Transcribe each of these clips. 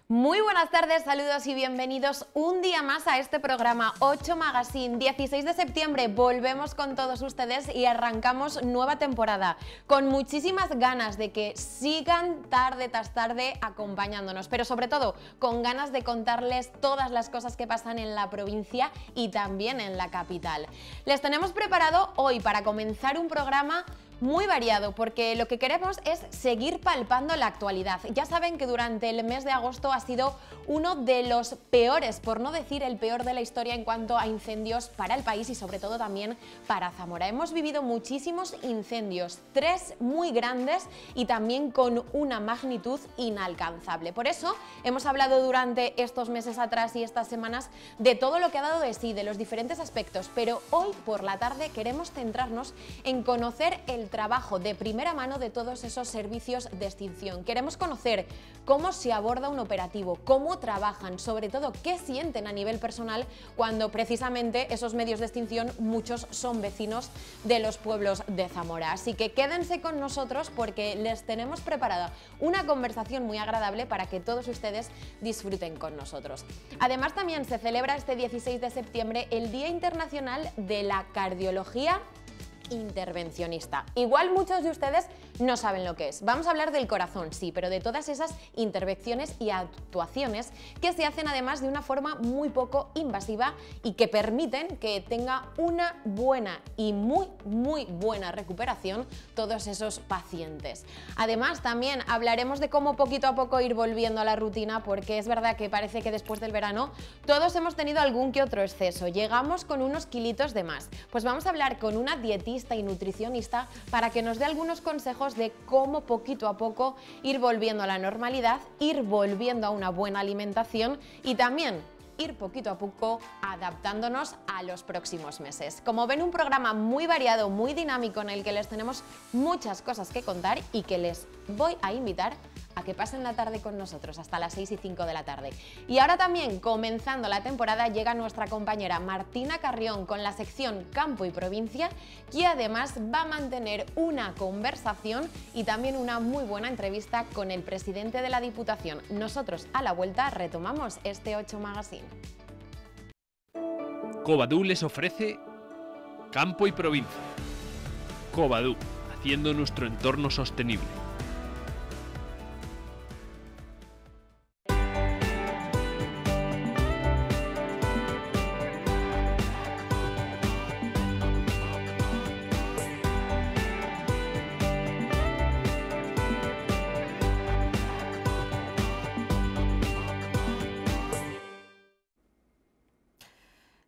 Muy buenas tardes, saludos y bienvenidos un día más a este programa 8 Magazine. 16 de septiembre volvemos con todos ustedes y arrancamos nueva temporada con muchísimas ganas de que sigan tarde tras tarde acompañándonos, pero sobre todo con ganas de contarles todas las cosas que pasan en la provincia y también en la capital. Les tenemos preparado hoy para comenzar un programa muy variado, porque lo que queremos es seguir palpando la actualidad. Ya saben que durante el mes de agosto ha sido uno de los peores, por no decir el peor de la historia en cuanto a incendios para el país y sobre todo también para Zamora. Hemos vivido muchísimos incendios, 3 muy grandes y también con una magnitud inalcanzable. Por eso hemos hablado durante estos meses atrás y estas semanas de todo lo que ha dado de sí, de los diferentes aspectos, pero hoy por la tarde queremos centrarnos en conocer el trabajo de primera mano de todos esos servicios de extinción. Queremos conocer cómo se aborda un operativo, cómo trabajan, sobre todo qué sienten a nivel personal cuando precisamente esos medios de extinción muchos son vecinos de los pueblos de Zamora. Así que quédense con nosotros porque les tenemos preparada una conversación muy agradable para que todos ustedes disfruten con nosotros. Además, también se celebra este 16 de septiembre el Día Internacional de la Cardiología Intervencionista. Igual muchos de ustedes no saben lo que es. Vamos a hablar del corazón, sí, pero de todas esas intervenciones y actuaciones que se hacen además de una forma muy poco invasiva y que permiten que tenga una buena y muy buena recuperación todos esos pacientes. Además, también hablaremos de cómo poquito a poco ir volviendo a la rutina, porque es verdad que parece que después del verano todos hemos tenido algún que otro exceso. Llegamos con unos kilitos de más. Pues vamos a hablar con una dietista y nutricionista para que nos dé algunos consejos de cómo poquito a poco ir volviendo a la normalidad, ir volviendo a una buena alimentación y también ir poquito a poco adaptándonos a los próximos meses. Como ven, un programa muy variado, muy dinámico en el que les tenemos muchas cosas que contar y que les voy a invitar a que pasen la tarde con nosotros hasta las 6 y 5 de la tarde. Y ahora también, comenzando la temporada, llega nuestra compañera Martina Carrión con la sección Campo y Provincia, que además va a mantener una conversación y también una muy buena entrevista con el presidente de la Diputación. Nosotros a la vuelta retomamos este 8 Magazine. Covadú les ofrece Campo y Provincia. Covadú, haciendo nuestro entorno sostenible.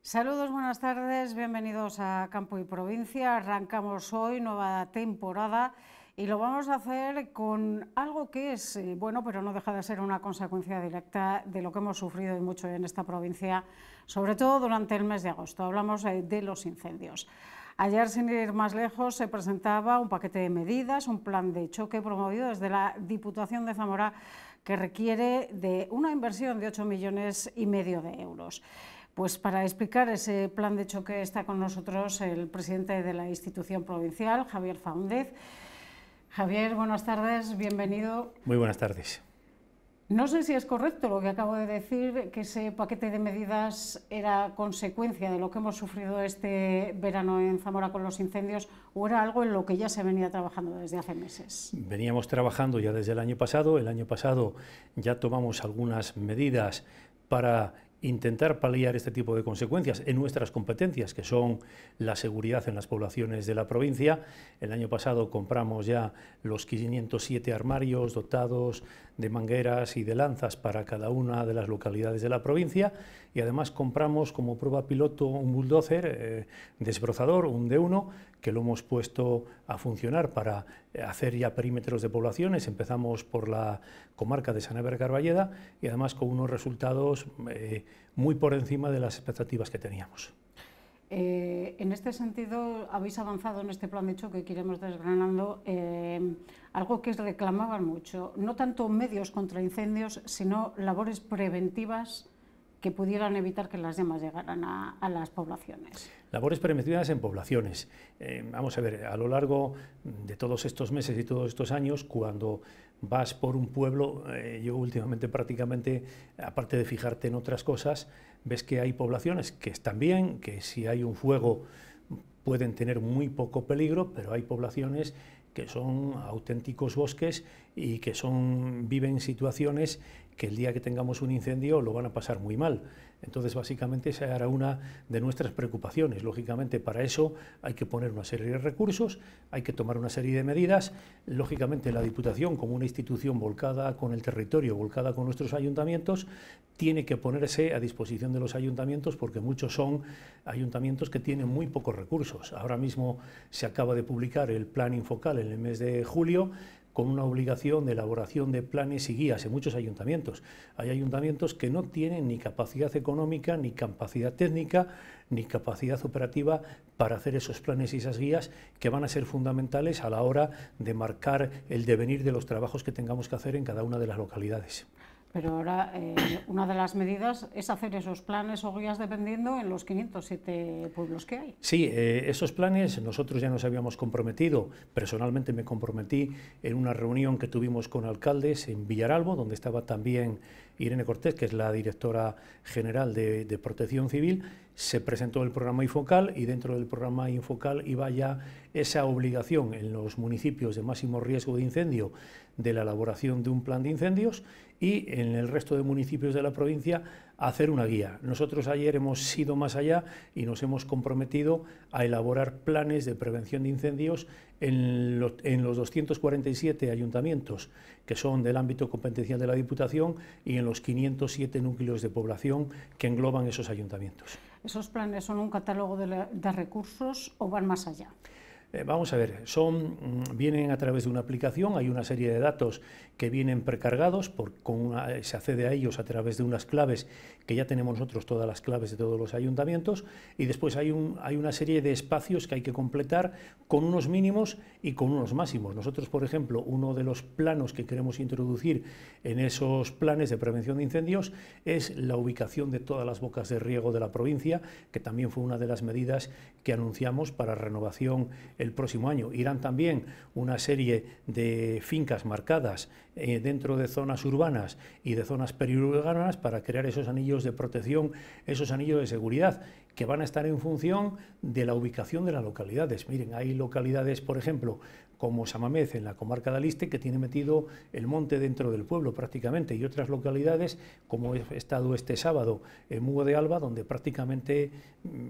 Saludos, buenas tardes, bienvenidos a Campo y Provincia. Arrancamos hoy nueva temporada y lo vamos a hacer con algo que es bueno, pero no deja de ser una consecuencia directa de lo que hemos sufrido y mucho en esta provincia, sobre todo durante el mes de agosto. Hablamos de los incendios. Ayer, sin ir más lejos, se presentaba un paquete de medidas, un plan de choque promovido desde la Diputación de Zamora que requiere de una inversión de 8,5 millones de euros. Pues para explicar ese plan de choque está con nosotros el presidente de la institución provincial, Javier Faúndez. Javier, buenas tardes, bienvenido. Muy buenas tardes. No sé si es correcto lo que acabo de decir, que ese paquete de medidas era consecuencia de lo que hemos sufrido este verano en Zamora con los incendios, o era algo en lo que ya se venía trabajando desde hace meses. Veníamos trabajando ya desde el año pasado ya tomamos algunas medidas para intentar paliar este tipo de consecuencias en nuestras competencias, que son la seguridad en las poblaciones de la provincia. El año pasado compramos ya los 507 armarios dotados de mangueras y de lanzas para cada una de las localidades de la provincia, y además compramos como prueba piloto un bulldozer desbrozador, un D1, que lo hemos puesto a funcionar para hacer ya perímetros de poblaciones. Empezamos por la comarca de Sanebre-Carballeda y además con unos resultados muy por encima de las expectativas que teníamos. En este sentido, habéis avanzado en este plan de choque que iremos desgranando, algo que reclamaban mucho, no tanto medios contra incendios, sino labores preventivas que pudieran evitar que las llamas llegaran a las poblaciones. Labores preventivas en poblaciones. Vamos a ver, a lo largo de todos estos meses y todos estos años, cuando vas por un pueblo, yo últimamente prácticamente, aparte de fijarte en otras cosas, ves que hay poblaciones que están bien, que si hay un fuego pueden tener muy poco peligro, pero hay poblaciones que son auténticos bosques y que viven situaciones que el día que tengamos un incendio lo van a pasar muy mal. Entonces, básicamente, esa era una de nuestras preocupaciones. Lógicamente, para eso hay que poner una serie de recursos, hay que tomar una serie de medidas. Lógicamente, la Diputación, como una institución volcada con el territorio, volcada con nuestros ayuntamientos, tiene que ponerse a disposición de los ayuntamientos, porque muchos son ayuntamientos que tienen muy pocos recursos. Ahora mismo se acaba de publicar el Plan Infocal en el mes de julio, con una obligación de elaboración de planes y guías en muchos ayuntamientos. Hay ayuntamientos que no tienen ni capacidad económica, ni capacidad técnica, ni capacidad operativa para hacer esos planes y esas guías que van a ser fundamentales a la hora de marcar el devenir de los trabajos que tengamos que hacer en cada una de las localidades. Pero ahora una de las medidas es hacer esos planes o guías dependiendo en los 507 pueblos que hay. Sí, esos planes nosotros ya nos habíamos comprometido, personalmente me comprometí en una reunión que tuvimos con alcaldes en Villaralbo, donde estaba también Irene Cortés, que es la directora general de Protección Civil. Se presentó el programa Infocal y dentro del programa Infocal iba ya esa obligación en los municipios de máximo riesgo de incendio de la elaboración de un plan de incendios y en el resto de municipios de la provincia hacer una guía. Nosotros ayer hemos ido más allá y nos hemos comprometido a elaborar planes de prevención de incendios en los 247 ayuntamientos que son del ámbito competencial de la Diputación y en los 507 núcleos de población que engloban esos ayuntamientos. ¿Esos planes son un catálogo de recursos o van más allá? Vamos a ver, vienen a través de una aplicación, hay una serie de datos que vienen precargados, se accede a ellos a través de unas claves que ya tenemos nosotros, todas las claves de todos los ayuntamientos, y después hay una serie de espacios que hay que completar con unos mínimos y con unos máximos. Nosotros, por ejemplo, uno de los planos que queremos introducir en esos planes de prevención de incendios es la ubicación de todas las bocas de riego de la provincia, que también fue una de las medidas que anunciamos para renovación el próximo año. Irán también una serie de fincas marcadas dentro de zonas urbanas y de zonas periurbanas para crear esos anillos de protección, esos anillos de seguridad, que van a estar en función de la ubicación de las localidades. Miren, hay localidades, por ejemplo, como Samamez, en la comarca de Aliste, que tiene metido el monte dentro del pueblo prácticamente, y otras localidades, como he estado este sábado en Mugo de Alba, donde prácticamente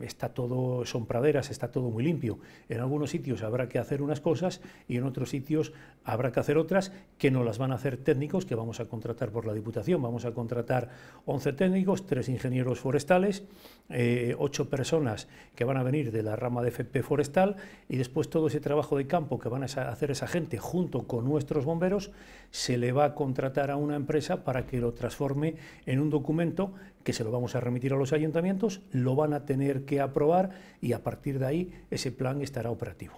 está todo, son praderas, está todo muy limpio. En algunos sitios habrá que hacer unas cosas y en otros sitios habrá que hacer otras que no las van a hacer técnicos que vamos a contratar por la Diputación. Vamos a contratar 11 técnicos, 3 ingenieros forestales, 8 personas que van a venir de la rama de FP forestal, y después todo ese trabajo de campo que van a hacer esa gente junto con nuestros bomberos se le va a contratar a una empresa para que lo transforme en un documento que se lo vamos a remitir a los ayuntamientos, lo van a tener que aprobar y a partir de ahí ese plan estará operativo.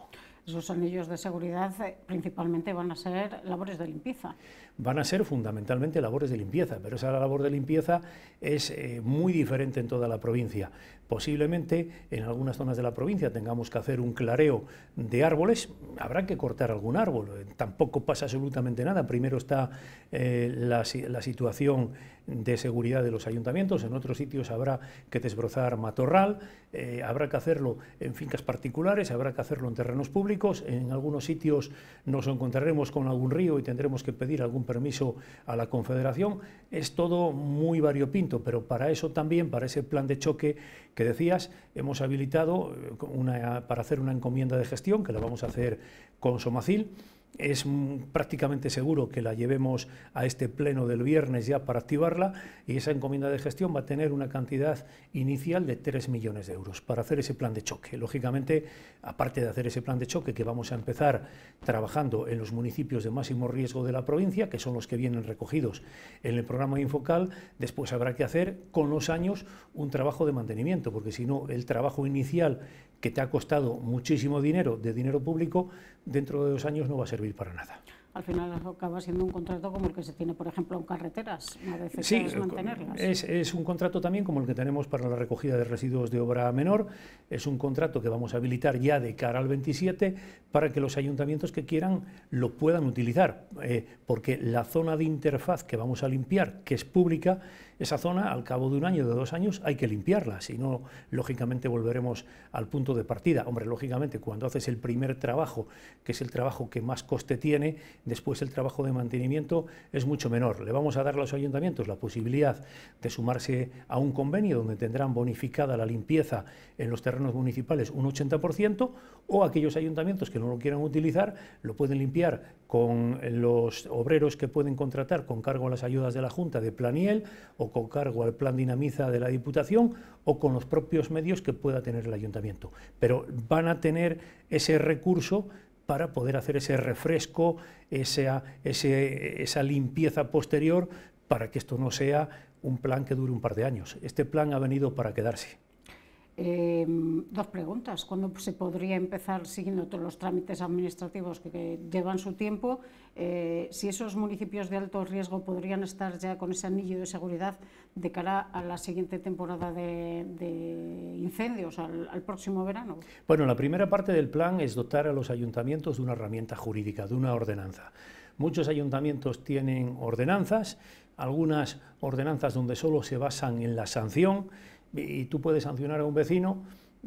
Esos anillos de seguridad principalmente van a ser labores de limpieza. Van a ser fundamentalmente labores de limpieza, pero esa labor de limpieza es muy diferente en toda la provincia. Posiblemente en algunas zonas de la provincia tengamos que hacer un clareo de árboles, habrá que cortar algún árbol, tampoco pasa absolutamente nada. Primero está la situación de seguridad de los ayuntamientos, en otros sitios habrá que desbrozar matorral, habrá que hacerlo en fincas particulares, habrá que hacerlo en terrenos públicos, en algunos sitios nos encontraremos con algún río y tendremos que pedir algún permiso a la Confederación. Es todo muy variopinto, pero para eso también, para ese plan de choque que decías, hemos habilitado para hacer una encomienda de gestión, que la vamos a hacer con Somacil. Es prácticamente seguro que la llevemos a este pleno del viernes ya para activarla, y esa encomienda de gestión va a tener una cantidad inicial de 3 millones de euros para hacer ese plan de choque. Lógicamente, aparte de hacer ese plan de choque que vamos a empezar trabajando en los municipios de máximo riesgo de la provincia, que son los que vienen recogidos en el programa Infocal, después habrá que hacer con los años un trabajo de mantenimiento, porque si no, el trabajo inicial que te ha costado muchísimo dinero, de dinero público, dentro de 2 años no va a servir para nada. al final acaba siendo un contrato como el que se tiene, por ejemplo, en carreteras, una vez sí, es mantenerlas. Es un contrato también como el que tenemos para la recogida de residuos de obra menor, es un contrato que vamos a habilitar ya de cara al 27 para que los ayuntamientos que quieran lo puedan utilizar, porque la zona de interfaz que vamos a limpiar, que es pública, esa zona al cabo de un año, de 2 años, hay que limpiarla, si no, lógicamente volveremos al punto de partida. Hombre, lógicamente, cuando haces el primer trabajo, que es el trabajo que más coste tiene, después el trabajo de mantenimiento es mucho menor. Le vamos a dar a los ayuntamientos la posibilidad de sumarse a un convenio donde tendrán bonificada la limpieza en los terrenos municipales un 80%, o aquellos ayuntamientos que no lo quieran utilizar lo pueden limpiar con los obreros que pueden contratar con cargo a las ayudas de la Junta de Planiel o con cargo al plan Dinamiza de la Diputación o con los propios medios que pueda tener el ayuntamiento. Pero van a tener ese recurso para poder hacer ese refresco, esa limpieza posterior, para que esto no sea un plan que dure un par de años. Este plan ha venido para quedarse. 2 preguntas. ¿Cuándo se podría empezar, siguiendo todos los trámites administrativos que llevan su tiempo, si esos municipios de alto riesgo podrían estar ya con ese anillo de seguridad de cara a la siguiente temporada de incendios, al próximo verano? Bueno, la primera parte del plan es dotar a los ayuntamientos de una herramienta jurídica, de una ordenanza. Muchos ayuntamientos tienen ordenanzas, algunas ordenanzas donde solo se basan en la sanción, y tú puedes sancionar a un vecino,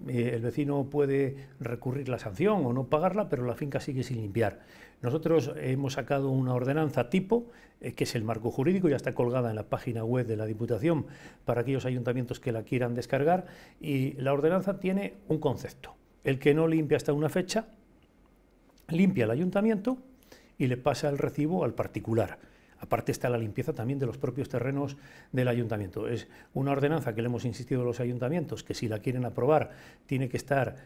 el vecino puede recurrir la sanción o no pagarla, pero la finca sigue sin limpiar. Nosotros hemos sacado una ordenanza tipo, que es el marco jurídico, ya está colgada en la página web de la Diputación para aquellos ayuntamientos que la quieran descargar, y la ordenanza tiene un concepto: el que no limpia hasta una fecha, limpia el ayuntamiento y le pasa el recibo al particular. Aparte está la limpieza también de los propios terrenos del ayuntamiento. Es una ordenanza que le hemos insistido a los ayuntamientos que, si la quieren aprobar, tiene que estar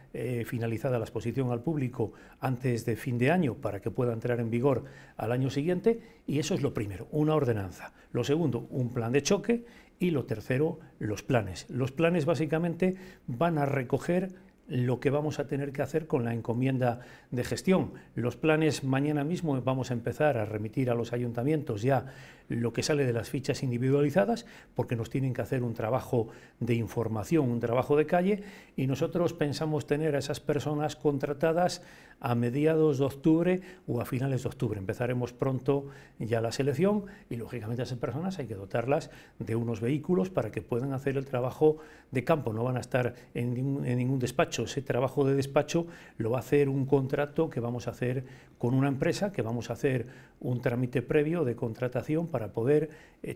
finalizada la exposición al público antes de fin de año para que pueda entrar en vigor al año siguiente, y eso es lo primero, una ordenanza. Lo segundo, un plan de choque, y lo tercero, los planes. Los planes básicamente van a recoger lo que vamos a tener que hacer con la encomienda de gestión. Los planes, mañana mismo vamos a empezar a remitir a los ayuntamientos ya lo que sale de las fichas individualizadas, porque nos tienen que hacer un trabajo de información, un trabajo de calle, y nosotros pensamos tener a esas personas contratadas a mediados de octubre o a finales de octubre. Empezaremos pronto ya la selección, y lógicamente a esas personas hay que dotarlas de unos vehículos para que puedan hacer el trabajo de campo. No van a estar en ningún despacho. Ese trabajo de despacho lo va a hacer un contrato que vamos a hacer con una empresa, que vamos a hacer un trámite previo de contratación para poder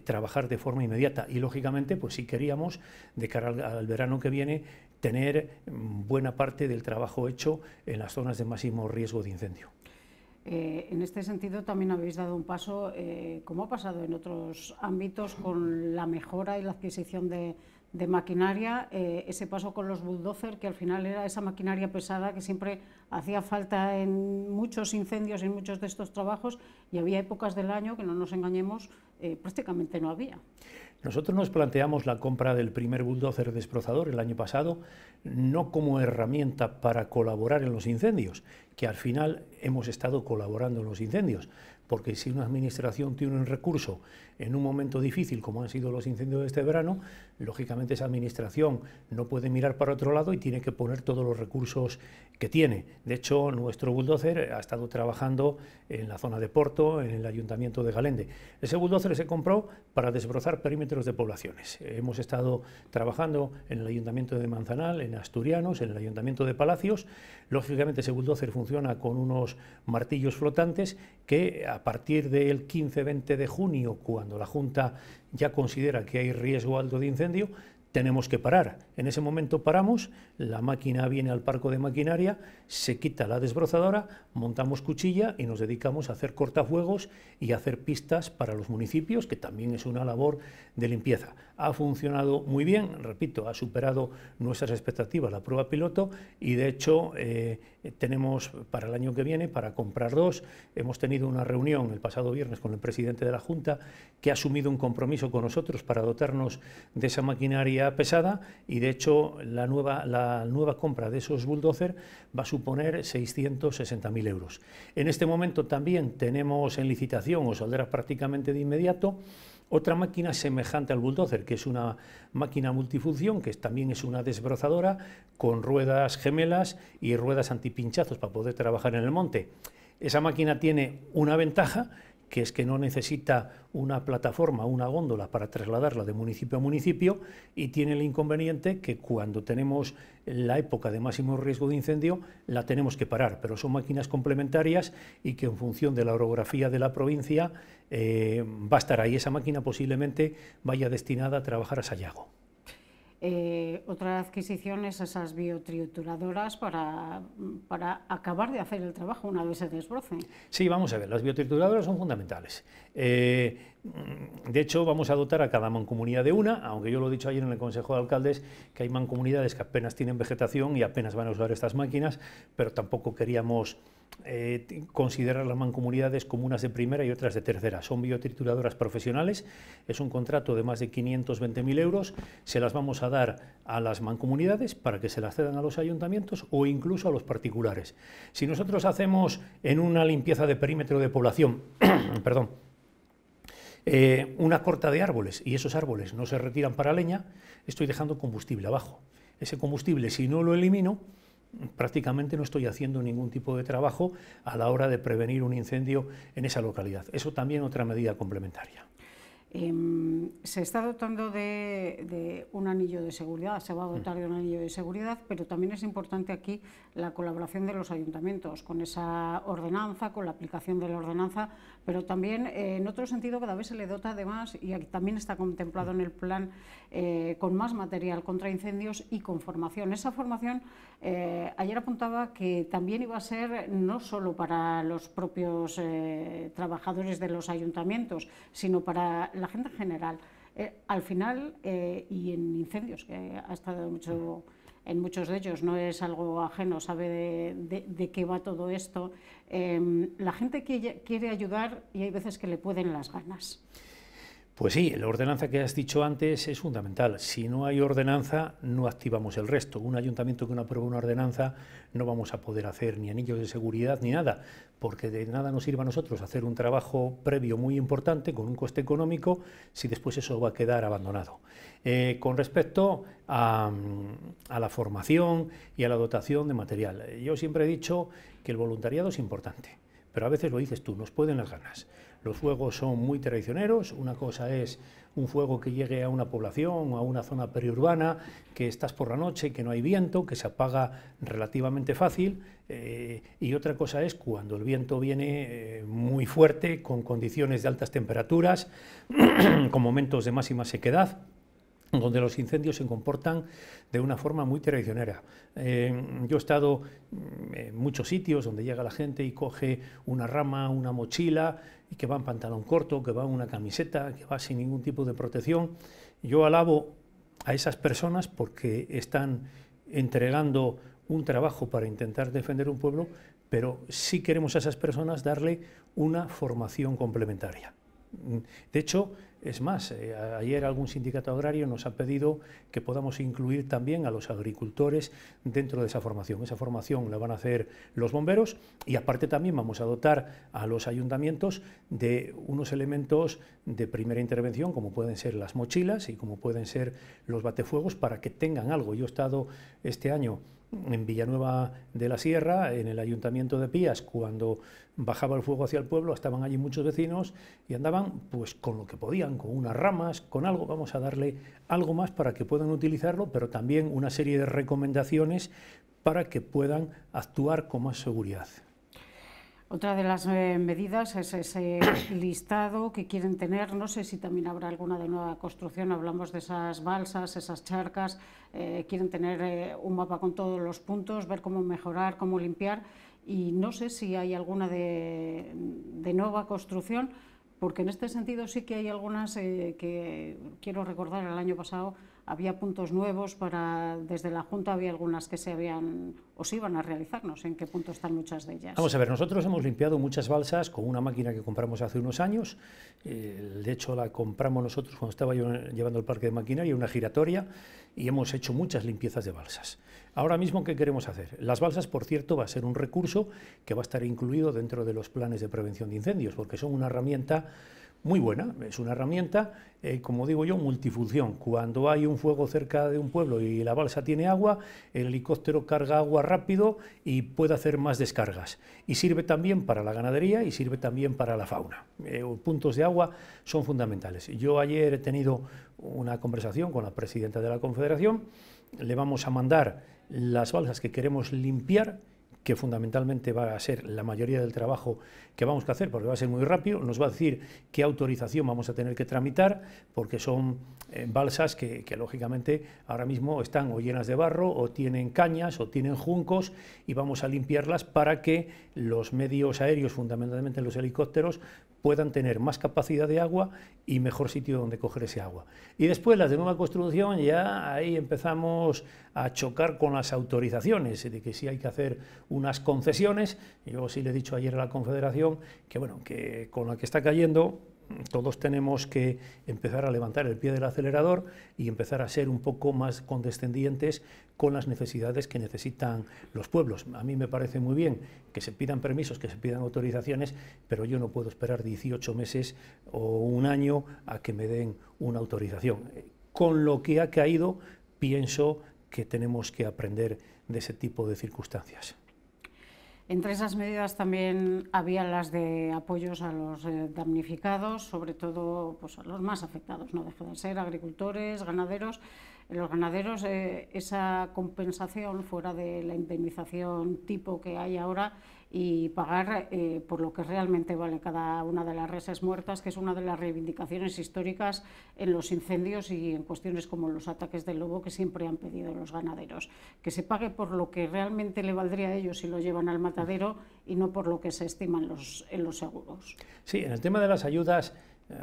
trabajar de forma inmediata. Y lógicamente, pues sí queríamos, de cara al verano que viene, tener buena parte del trabajo hecho en las zonas de máximo riesgo de incendio. En este sentido también habéis dado un paso, como ha pasado en otros ámbitos, con la mejora y la adquisición de maquinaria, ese paso con los bulldozer, que al final era esa maquinaria pesada que siempre hacía falta en muchos incendios y en muchos de estos trabajos, y había épocas del año que, no nos engañemos, prácticamente no había. Nosotros nos planteamos la compra del primer bulldozer desbrozador el año pasado, no como herramienta para colaborar en los incendios, que al final hemos estado colaborando en los incendios, porque si una administración tiene un recurso en un momento difícil, como han sido los incendios de este verano, lógicamente esa administración no puede mirar para otro lado y tiene que poner todos los recursos que tiene. De hecho, nuestro bulldozer ha estado trabajando en la zona de Porto, en el Ayuntamiento de Galende. Ese bulldozer se compró para desbrozar perímetros de poblaciones. Hemos estado trabajando en el Ayuntamiento de Manzanal, en Asturianos, en el Ayuntamiento de Palacios. Lógicamente ese bulldozer funciona con unos martillos flotantes que, a partir del 15-20 de junio, cuando la Junta ya considera que hay riesgo alto de incendio, tenemos que parar. En ese momento paramos, la máquina viene al parco de maquinaria, se quita la desbrozadora, montamos cuchilla y nos dedicamos a hacer cortafuegos y a hacer pistas para los municipios, que también es una labor de limpieza. Ha funcionado muy bien, repito, ha superado nuestras expectativas la prueba piloto, y de hecho tenemos para el año que viene para comprar 2. Hemos tenido una reunión el pasado viernes con el presidente de la Junta, que ha asumido un compromiso con nosotros para dotarnos de esa maquinaria maquinaria pesada y de hecho la nueva compra de esos bulldozer va a suponer 660.000 euros. En este momento también tenemos en licitación, o saldrá prácticamente de inmediato, otra máquina semejante al bulldozer, que es una máquina multifunción, que también es una desbrozadora con ruedas gemelas y ruedas antipinchazos para poder trabajar en el monte. Esa máquina tiene una ventaja, que es que no necesita una plataforma, una góndola para trasladarla de municipio a municipio, y tiene el inconveniente que cuando tenemos la época de máximo riesgo de incendio la tenemos que parar, pero son máquinas complementarias y que en función de la orografía de la provincia va a estar ahí. Esa máquina posiblemente vaya destinada a trabajar a Sayago. Otra adquisición es esas biotrituradoras para acabar de hacer el trabajo una vez se desbrocen. Sí, vamos a ver, las biotrituradoras son fundamentales. De hecho, vamos a dotar a cada mancomunidad de una, aunque yo lo he dicho ayer en el Consejo de Alcaldes, que hay mancomunidades que apenas tienen vegetación y apenas van a usar estas máquinas, pero tampoco queríamos considerar las mancomunidades como unas de primera y otras de tercera. Son biotrituradoras profesionales, es un contrato de más de 520.000 euros, se las vamos a dar a las mancomunidades para que se las cedan a los ayuntamientos o incluso a los particulares. Si nosotros hacemos en una limpieza de perímetro de población, perdón, una corta de árboles y esos árboles no se retiran para leña, estoy dejando combustible abajo. Ese combustible, si no lo elimino, prácticamente no estoy haciendo ningún tipo de trabajo a la hora de prevenir un incendio en esa localidad. Eso también otra medida complementaria. Se está dotando de un anillo de seguridad, se va a dotar de un anillo de seguridad, pero también es importante aquí la colaboración de los ayuntamientos con esa ordenanza, con la aplicación de la ordenanza, pero también en otro sentido cada vez se le dota de más, y aquí también está contemplado en el plan, con más material contra incendios y con formación. Esa formación, ayer apuntaba que también iba a ser no solo para los propios trabajadores de los ayuntamientos, sino para la gente en general. Al final, y en incendios, que ha estado mucho en muchos de ellos, no es algo ajeno, sabe de qué va todo esto. La gente quiere ayudar y hay veces que le pueden las ganas. Pues sí, la ordenanza que has dicho antes es fundamental. Si no hay ordenanza, no activamos el resto. Un ayuntamiento que no aprueba una ordenanza no vamos a poder hacer ni anillos de seguridad ni nada, porque de nada nos sirve a nosotros hacer un trabajo previo muy importante con un coste económico si después eso va a quedar abandonado. Con respecto a la formación y a la dotación de material, yo siempre he dicho que el voluntariado es importante, pero a veces lo dices tú, nos pueden las ganas. Los fuegos son muy traicioneros, una cosa es un fuego que llegue a una población o a una zona periurbana, que estás por la noche, que no hay viento, que se apaga relativamente fácil, y otra cosa es cuando el viento viene muy fuerte, con condiciones de altas temperaturas, con momentos de máxima sequedad, donde los incendios se comportan de una forma muy traicionera. Yo he estado en muchos sitios donde llega la gente y coge una rama, una mochila, y que va en pantalón corto, que va en una camiseta, que va sin ningún tipo de protección. Yo alabo a esas personas porque están entregando un trabajo para intentar defender un pueblo, pero sí queremos a esas personas darle una formación complementaria. De hecho, es más, ayer algún sindicato agrario nos ha pedido que podamos incluir también a los agricultores dentro de esa formación. Esa formación la van a hacer los bomberos y aparte también vamos a dotar a los ayuntamientos de unos elementos de primera intervención, como pueden ser las mochilas y como pueden ser los batefuegos, para que tengan algo. Yo he estado este año en Villanueva de la Sierra, en el Ayuntamiento de Pías, cuando bajaba el fuego hacia el pueblo, estaban allí muchos vecinos y andaban pues con lo que podían, con unas ramas, con algo. Vamos a darle algo más para que puedan utilizarlo, pero también una serie de recomendaciones para que puedan actuar con más seguridad. Otra de las medidas es ese listado que quieren tener, no sé si también habrá alguna de nueva construcción, hablamos de esas balsas, esas charcas, quieren tener un mapa con todos los puntos, ver cómo mejorar, cómo limpiar, y no sé si hay alguna de nueva construcción, porque en este sentido sí que hay algunas que quiero recordar, el año pasado había puntos nuevos desde la Junta había algunas que se habían o se iban a realizar, no sé en qué punto están muchas de ellas. Vamos a ver, nosotros hemos limpiado muchas balsas con una máquina que compramos hace unos años, de hecho la compramos nosotros cuando estaba yo llevando el parque de maquinaria, una giratoria, y hemos hecho muchas limpiezas de balsas. Ahora mismo, ¿qué queremos hacer? Las balsas, por cierto, va a ser un recurso que va a estar incluido dentro de los planes de prevención de incendios, porque son una herramienta muy buena, es una herramienta, como digo yo, multifunción. Cuando hay un fuego cerca de un pueblo y la balsa tiene agua, el helicóptero carga agua rápido y puede hacer más descargas. Y sirve también para la ganadería y sirve también para la fauna. Puntos de agua son fundamentales. Yo ayer he tenido una conversación con la presidenta de la Confederación, le vamos a mandar las balsas que queremos limpiar, que fundamentalmente va a ser la mayoría del trabajo que vamos a hacer, porque va a ser muy rápido, nos va a decir qué autorización vamos a tener que tramitar, porque son balsas que lógicamente ahora mismo están o llenas de barro, o tienen cañas, o tienen juncos, y vamos a limpiarlas para que los medios aéreos, fundamentalmente los helicópteros, puedan tener más capacidad de agua y mejor sitio donde coger ese agua. Y después las de nueva construcción, ya ahí empezamos a chocar con las autorizaciones, de que sí hay que hacer unas concesiones. Yo sí le he dicho ayer a la Confederación que, bueno, que con la que está cayendo todos tenemos que empezar a levantar el pie del acelerador y empezar a ser un poco más condescendientes con las necesidades que necesitan los pueblos. A mí me parece muy bien que se pidan permisos, que se pidan autorizaciones, pero yo no puedo esperar 18 meses o un año a que me den una autorización. Con lo que ha caído, pienso que tenemos que aprender de ese tipo de circunstancias. Entre esas medidas también había las de apoyos a los damnificados, sobre todo pues, a los más afectados, no dejan de ser agricultores, ganaderos. Los ganaderos, esa compensación fuera de la indemnización tipo que hay ahora y pagar por lo que realmente vale cada una de las reses muertas, que es una de las reivindicaciones históricas en los incendios y en cuestiones como los ataques del lobo que siempre han pedido los ganaderos, que se pague por lo que realmente le valdría a ellos si lo llevan al matadero y no por lo que se estima en los seguros. Sí, en el tema de las ayudas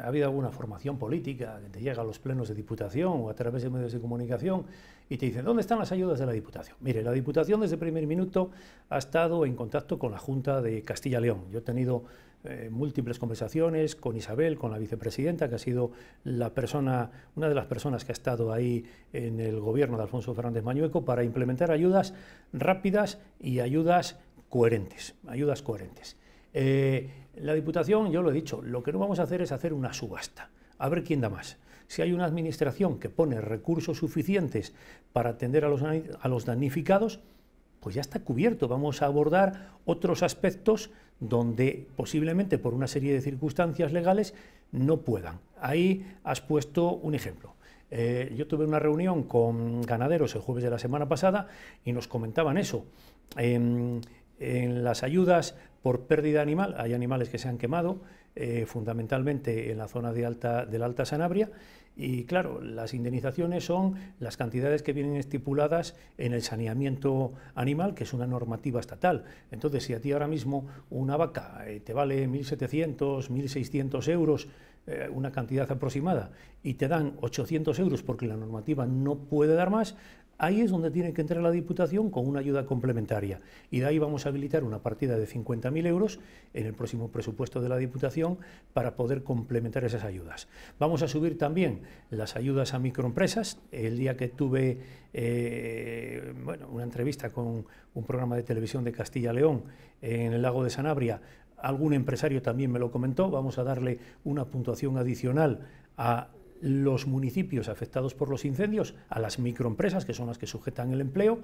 ha habido alguna formación política que te llega a los plenos de Diputación o a través de medios de comunicación y te dicen, ¿dónde están las ayudas de la Diputación? Mire, la Diputación desde el primer minuto ha estado en contacto con la Junta de Castilla-León. Yo he tenido múltiples conversaciones con Isabel, con la vicepresidenta, que ha sido una de las personas que ha estado ahí en el gobierno de Alfonso Fernández Mañueco para implementar ayudas rápidas y ayudas coherentes. La Diputación, yo lo he dicho, lo que no vamos a hacer es hacer una subasta, a ver quién da más. Si hay una administración que pone recursos suficientes para atender a los damnificados, pues ya está cubierto. Vamos a abordar otros aspectos donde posiblemente por una serie de circunstancias legales no puedan. Ahí has puesto un ejemplo. Yo tuve una reunión con ganaderos el jueves de la semana pasada y nos comentaban eso. En las ayudas por pérdida animal, hay animales que se han quemado, fundamentalmente en la zona de la Alta Sanabria, y claro, las indemnizaciones son las cantidades que vienen estipuladas en el saneamiento animal, que es una normativa estatal. Entonces, si a ti ahora mismo una vaca te vale 1.700, 1.600 euros, una cantidad aproximada, y te dan 800 euros porque la normativa no puede dar más, ahí es donde tiene que entrar la Diputación con una ayuda complementaria. Y de ahí vamos a habilitar una partida de 50.000 euros en el próximo presupuesto de la Diputación para poder complementar esas ayudas. Vamos a subir también las ayudas a microempresas. El día que tuve una entrevista con un programa de televisión de Castilla-León en el lago de Sanabria, algún empresario también me lo comentó, vamos a darle una puntuación adicional a los municipios afectados por los incendios, a las microempresas, que son las que sujetan el empleo,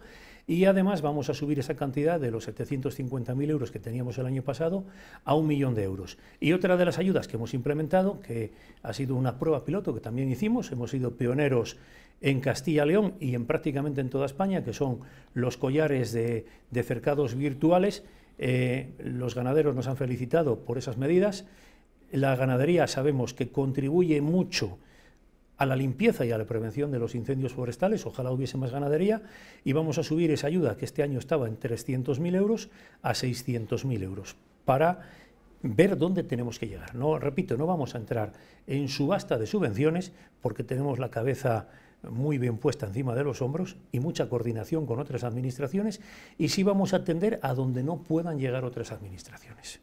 y además vamos a subir esa cantidad de los 750.000 euros que teníamos el año pasado a 1 millón de euros. Y otra de las ayudas que hemos implementado, que ha sido una prueba piloto que también hicimos, hemos sido pioneros en Castilla-León y en prácticamente en toda España, que son los collares de cercados virtuales. Los ganaderos nos han felicitado por esas medidas. La ganadería sabemos que contribuye mucho a la limpieza y a la prevención de los incendios forestales, ojalá hubiese más ganadería, y vamos a subir esa ayuda que este año estaba en 300.000 euros a 600.000 euros para ver dónde tenemos que llegar. No, repito, no vamos a entrar en subasta de subvenciones porque tenemos la cabeza muy bien puesta encima de los hombros y mucha coordinación con otras administraciones, y sí vamos a atender a donde no puedan llegar otras administraciones.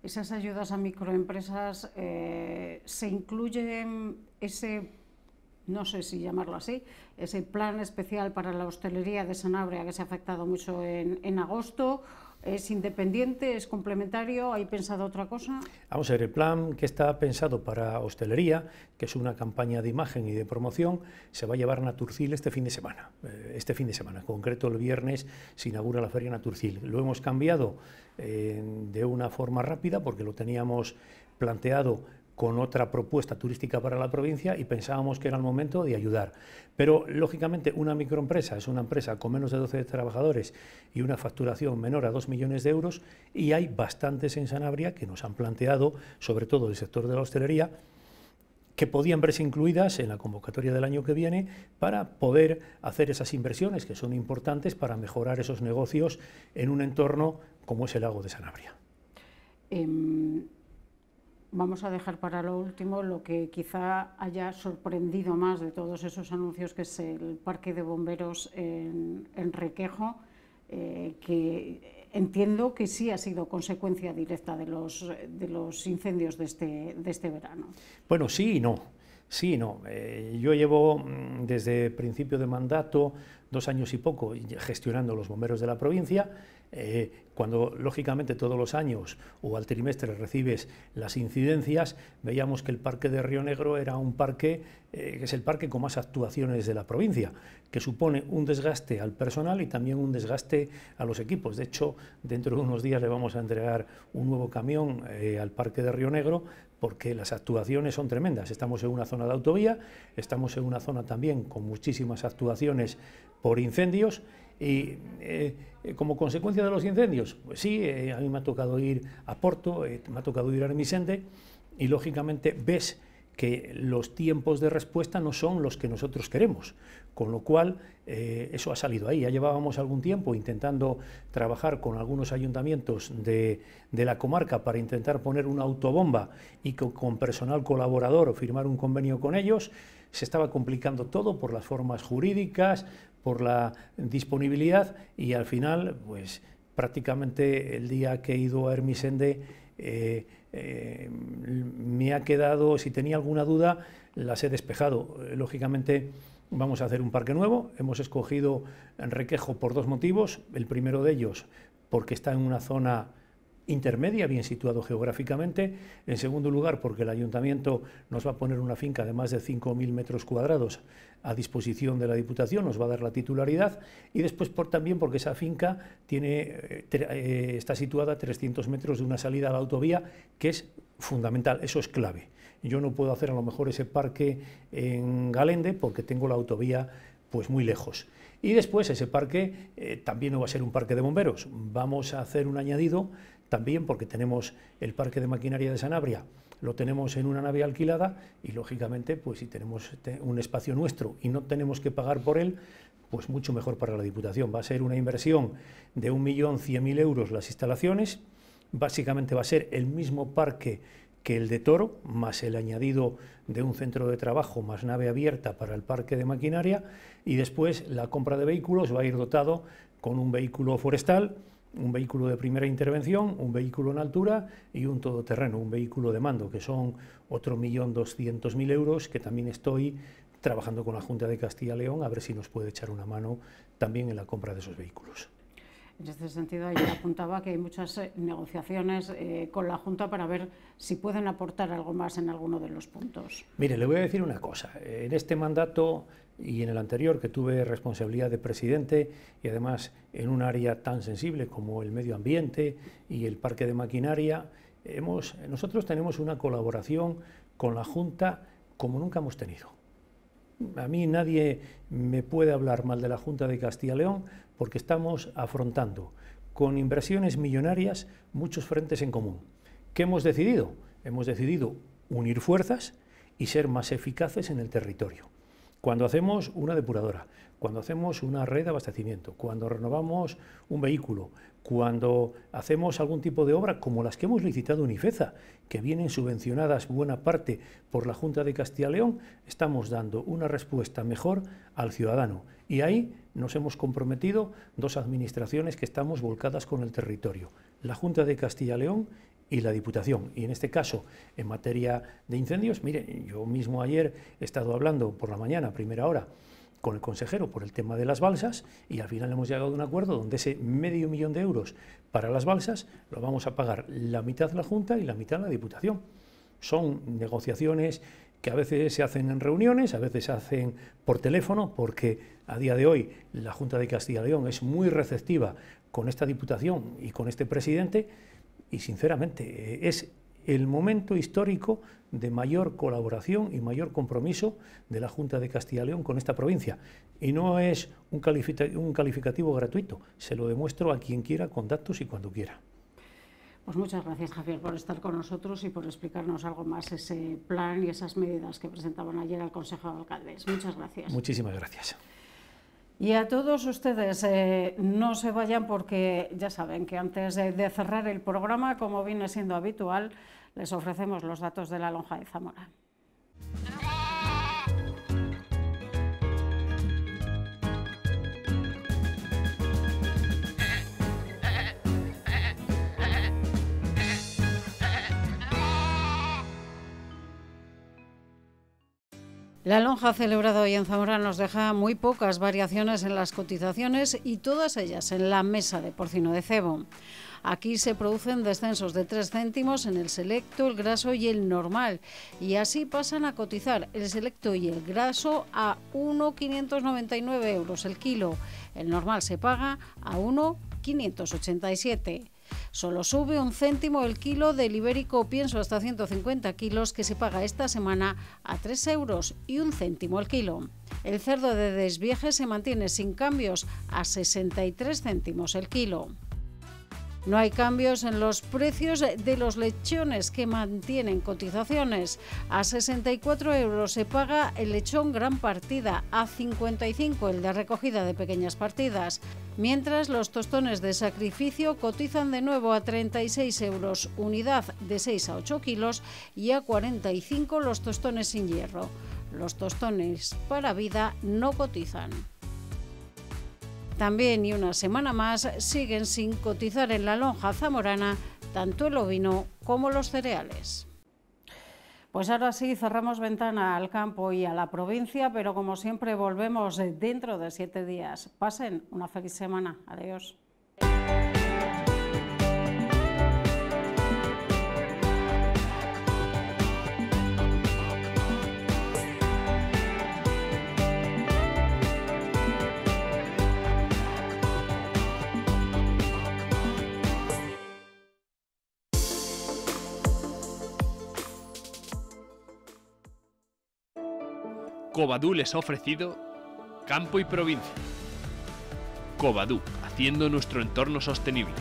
Esas ayudas a microempresas, ¿se incluye ese, no sé si llamarlo así, ese plan especial para la hostelería de Sanabria que se ha afectado mucho en agosto? ¿Es independiente, es complementario? ¿Hay pensado otra cosa? Vamos a ver, el plan que está pensado para hostelería, que es una campaña de imagen y de promoción, se va a llevar a Naturcil este fin de semana. En concreto el viernes se inaugura la Feria Naturcil. Lo hemos cambiado de una forma rápida porque lo teníamos planteado con otra propuesta turística para la provincia y pensábamos que era el momento de ayudar. Pero, lógicamente, una microempresa es una empresa con menos de 12 trabajadores y una facturación menor a 2 millones de euros, y hay bastantes en Sanabria que nos han planteado, sobre todo el sector de la hostelería, que podían verse incluidas en la convocatoria del año que viene para poder hacer esas inversiones que son importantes para mejorar esos negocios en un entorno como es el lago de Sanabria. Vamos a dejar para lo último lo que quizá haya sorprendido más de todos esos anuncios, que es el parque de bomberos en Requejo, que entiendo que sí ha sido consecuencia directa de los incendios de este verano. Bueno, sí y no. Sí y no. Yo llevo desde principio de mandato 2 años y poco gestionando los bomberos de la provincia. Cuando lógicamente todos los años o al trimestre recibes las incidencias, veíamos que el parque de Río Negro era un parque que es el parque con más actuaciones de la provincia, que supone un desgaste al personal y también un desgaste a los equipos. De hecho, dentro de unos días le vamos a entregar un nuevo camión al parque de Río Negro, porque las actuaciones son tremendas. Estamos en una zona de autovía, estamos en una zona también con muchísimas actuaciones por incendios. Y como consecuencia de los incendios, pues sí, a mí me ha tocado ir a Porto, me ha tocado ir a Ermisende, y lógicamente ves que los tiempos de respuesta no son los que nosotros queremos, con lo cual eso ha salido ahí. Ya llevábamos algún tiempo intentando trabajar con algunos ayuntamientos de la comarca para intentar poner una autobomba y con personal colaborador firmar un convenio con ellos. Se estaba complicando todo por las formas jurídicas, por la disponibilidad, y al final, pues prácticamente el día que he ido a Ermisende me ha quedado, si tenía alguna duda, las he despejado. Lógicamente vamos a hacer un parque nuevo. Hemos escogido Requejo por 2 motivos. El primero de ellos, porque está en una zona intermedia, bien situado geográficamente. En segundo lugar, porque el ayuntamiento nos va a poner una finca de más de 5.000 metros cuadrados a disposición de la Diputación, nos va a dar la titularidad, y después también porque esa finca está situada a 300 metros de una salida a la autovía, que es fundamental, eso es clave. Yo no puedo hacer a lo mejor ese parque en Galende porque tengo la autovía pues muy lejos. Y después ese parque también no va a ser un parque de bomberos, vamos a hacer un añadido también porque tenemos el parque de maquinaria de Sanabria, lo tenemos en una nave alquilada, y lógicamente pues si tenemos un espacio nuestro y no tenemos que pagar por él, pues mucho mejor para la Diputación. Va a ser una inversión de 1.100.000 euros las instalaciones. Básicamente va a ser el mismo parque que el de Toro, más el añadido de un centro de trabajo, más nave abierta para el parque de maquinaria, y después la compra de vehículos va a ir dotado con un vehículo forestal, un vehículo de primera intervención, un vehículo en altura y un todoterreno, un vehículo de mando, que son otro 1.200.000 euros, que también estoy trabajando con la Junta de Castilla y León a ver si nos puede echar una mano también en la compra de esos vehículos. En este sentido, ayer apuntaba que hay muchas negociaciones con la Junta para ver si pueden aportar algo más en alguno de los puntos. Mire, le voy a decir una cosa. En este mandato y en el anterior, que tuve responsabilidad de presidente, y además en un área tan sensible como el medio ambiente y el parque de maquinaria, nosotros tenemos una colaboración con la Junta como nunca hemos tenido. A mí nadie me puede hablar mal de la Junta de Castilla y León, porque estamos afrontando con inversiones millonarias muchos frentes en común. ¿Qué hemos decidido? Hemos decidido unir fuerzas y ser más eficaces en el territorio. Cuando hacemos una depuradora, cuando hacemos una red de abastecimiento, cuando renovamos un vehículo, cuando hacemos algún tipo de obra como las que hemos licitado en IFEZA, que vienen subvencionadas buena parte por la Junta de Castilla y León, estamos dando una respuesta mejor al ciudadano. Y ahí nos hemos comprometido dos administraciones que estamos volcadas con el territorio, la Junta de Castilla y León y la Diputación. Y en este caso, en materia de incendios, mire, yo mismo ayer he estado hablando por la mañana, a primera hora, con el consejero por el tema de las balsas y al final hemos llegado a un acuerdo donde ese $500.000 de euros para las balsas lo vamos a pagar la mitad la Junta y la mitad la Diputación. Son negociaciones que a veces se hacen en reuniones, a veces se hacen por teléfono, porque a día de hoy la Junta de Castilla y León es muy receptiva con esta Diputación y con este presidente y sinceramente es el momento histórico de mayor colaboración y mayor compromiso de la Junta de Castilla y León con esta provincia. Y no es un calificativo gratuito, se lo demuestro a quien quiera, con datos y cuando quiera. Pues muchas gracias, Javier, por estar con nosotros y por explicarnos algo más ese plan y esas medidas que presentaban ayer al Consejo de Alcaldes. Muchas gracias. Muchísimas gracias. Y a todos ustedes, no se vayan porque ya saben que antes de cerrar el programa, como viene siendo habitual, les ofrecemos los datos de la lonja de Zamora. La lonja celebrada hoy en Zamora nos deja muy pocas variaciones en las cotizaciones y todas ellas en la mesa de porcino de cebo. Aquí se producen descensos de 3 céntimos en el selecto, el graso y el normal. Y así pasan a cotizar el selecto y el graso a 1,599 euros el kilo. El normal se paga a 1,587. Solo sube 1 céntimo el kilo del ibérico pienso hasta 150 kilos que se paga esta semana a 3 euros y 1 céntimo el kilo. El cerdo de desvieje se mantiene sin cambios a 63 céntimos el kilo. No hay cambios en los precios de los lechones que mantienen cotizaciones. A 64 euros se paga el lechón gran partida, a 55 el de recogida de pequeñas partidas, mientras los tostones de sacrificio cotizan de nuevo a 36 euros unidad de 6 a 8 kilos y a 45 los tostones sin hierro. Los tostones para vida no cotizan. También y una semana más siguen sin cotizar en la lonja zamorana tanto el ovino como los cereales. Pues ahora sí, cerramos ventana al campo y a la provincia, pero como siempre volvemos dentro de 7 días. Pasen una feliz semana. Adiós. Covadú les ha ofrecido Campo y Provincia. Covadú, haciendo nuestro entorno sostenible.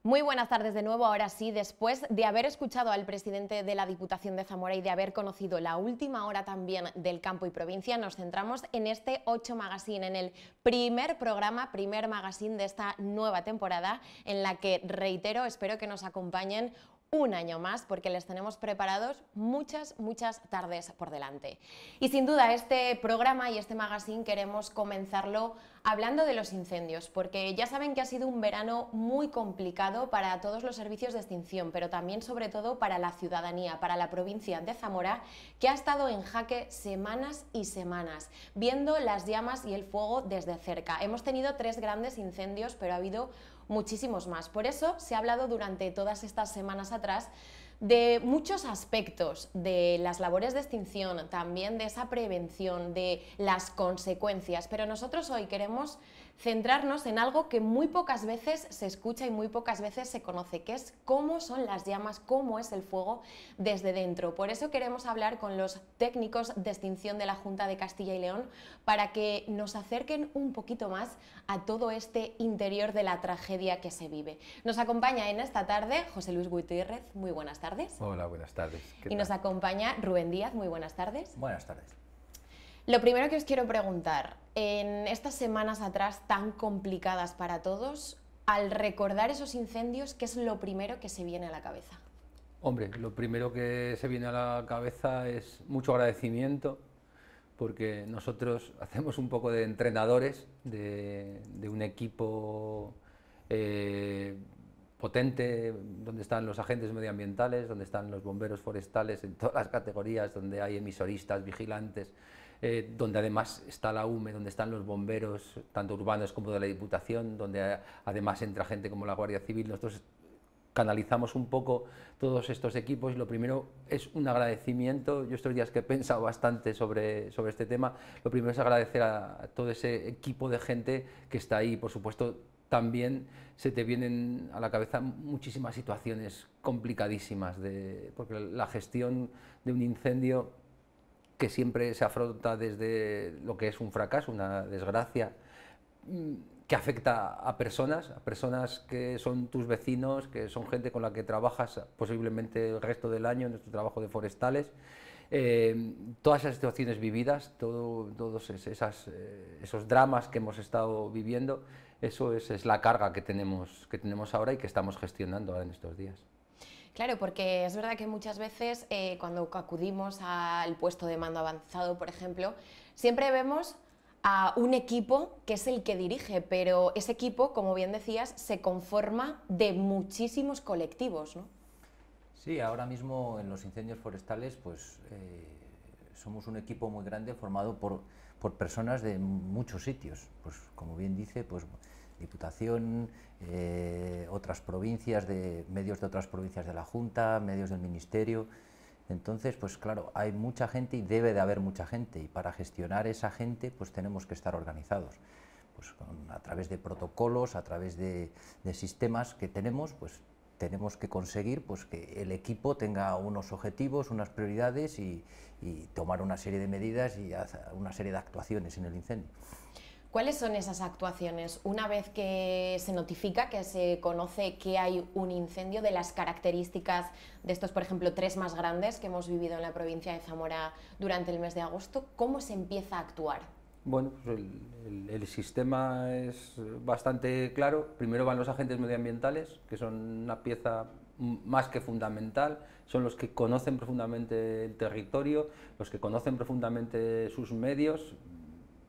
Muy buenas tardes de nuevo. Ahora sí, después de haber escuchado al presidente de la Diputación de Zamora y de haber conocido la última hora también del campo y provincia, nos centramos en este 8 Magazine, en el primer programa, primer magazine de esta nueva temporada, en la que, reitero, espero que nos acompañen un año más, porque les tenemos preparados muchas tardes por delante. Y sin duda este programa y este magazine queremos comenzarlo hablando de los incendios, porque ya saben que ha sido un verano muy complicado para todos los servicios de extinción, pero también sobre todo para la ciudadanía, para la provincia de Zamora, que ha estado en jaque semanas y semanas, viendo las llamas y el fuego desde cerca. Hemos tenido 3 grandes incendios, pero ha habido muchísimos más. Por eso se ha hablado durante todas estas semanas atrás de muchos aspectos de las labores de extinción, también de esa prevención, de las consecuencias, pero nosotros hoy queremos centrarnos en algo que muy pocas veces se escucha y muy pocas veces se conoce, que es cómo son las llamas, cómo es el fuego desde dentro. Por eso queremos hablar con los técnicos de extinción de la Junta de Castilla y León para que nos acerquen un poquito más a todo este interior de la tragedia que se vive. Nos acompaña en esta tarde José Luis Gutiérrez, muy buenas tardes. Hola, buenas tardes. Y nos acompaña Rubén Díaz, muy buenas tardes. Buenas tardes. Lo primero que os quiero preguntar, en estas semanas atrás tan complicadas para todos, al recordar esos incendios, ¿qué es lo primero que se viene a la cabeza? Hombre, lo primero que se viene a la cabeza es mucho agradecimiento, porque nosotros hacemos un poco de entrenadores de un equipo potente, donde están los agentes medioambientales, donde están los bomberos forestales en todas las categorías, donde hay emisoristas, vigilantes, donde además está la UME, donde están los bomberos, tanto urbanos como de la Diputación, donde además entra gente como la Guardia Civil. Nosotros canalizamos un poco todos estos equipos y lo primero es un agradecimiento. Yo estos días que he pensado bastante sobre este tema, lo primero es agradecer a todo ese equipo de gente que está ahí. Por supuesto, también se te vienen a la cabeza muchísimas situaciones complicadísimas, porque la gestión de un incendio que siempre se afronta desde lo que es un fracaso, una desgracia, que afecta a personas que son tus vecinos, que son gente con la que trabajas posiblemente el resto del año en nuestro trabajo de forestales. Todas esas situaciones vividas, todos esos dramas que hemos estado viviendo, eso es la carga que tenemos ahora y que estamos gestionando ahora en estos días. Claro, porque es verdad que muchas veces cuando acudimos al puesto de mando avanzado, por ejemplo, siempre vemos a un equipo que es el que dirige, pero ese equipo, como bien decías, se conforma de muchísimos colectivos, ¿no? Sí, ahora mismo en los incendios forestales pues somos un equipo muy grande formado por personas de muchos sitios, pues como bien dice, pues Diputación, otras provincias, medios de otras provincias de la Junta, medios del Ministerio. Entonces, pues claro, hay mucha gente y debe de haber mucha gente, y para gestionar esa gente pues tenemos que estar organizados, pues a través de protocolos, a través de sistemas que tenemos, pues tenemos que conseguir pues que el equipo tenga unos objetivos, unas prioridades y tomar una serie de medidas y una serie de actuaciones en el incendio. ¿Cuáles son esas actuaciones? Una vez que se notifica, que se conoce que hay un incendio, de las características de estos, por ejemplo, 3 más grandes que hemos vivido en la provincia de Zamora durante el mes de agosto, ¿cómo se empieza a actuar? Bueno, pues el sistema es bastante claro. Primero van los agentes medioambientales, que son una pieza más que fundamental, son los que conocen profundamente el territorio, los que conocen profundamente sus medios,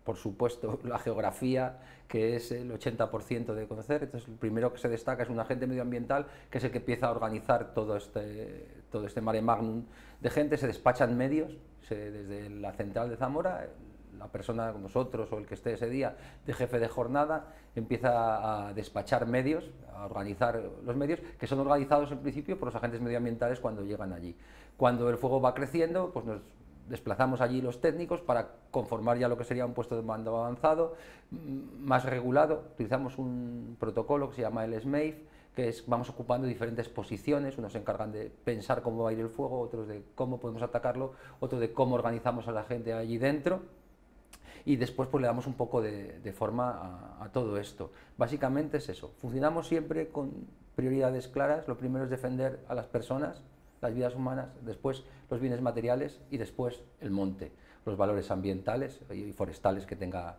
por supuesto la geografía, que es el 80% de conocer. Entonces el primero que se destaca es un agente medioambiental, que es el que empieza a organizar todo este mare magnum de gente. Se despachan medios desde la central de Zamora. La persona, nosotros o el que esté ese día de jefe de jornada, empieza a despachar medios, a organizar los medios, que son organizados en principio por los agentes medioambientales cuando llegan allí. Cuando el fuego va creciendo, pues nos desplazamos allí los técnicos para conformar ya lo que sería un puesto de mando avanzado, más regulado. Utilizamos un protocolo que se llama el SMAFE, que es, vamos ocupando diferentes posiciones. Unos se encargan de pensar cómo va a ir el fuego, otros de cómo podemos atacarlo, otros de cómo organizamos a la gente allí dentro, y después pues le damos un poco de forma a todo esto. Básicamente es eso, funcionamos siempre con prioridades claras. Lo primero es defender a las personas, las vidas humanas, después los bienes materiales y después el monte, los valores ambientales y forestales que tenga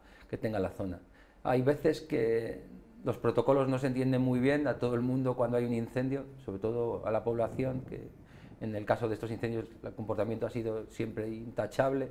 la zona. Hay veces que los protocolos no se entienden muy bien a todo el mundo cuando hay un incendio, sobre todo a la población, que en el caso de estos incendios el comportamiento ha sido siempre intachable,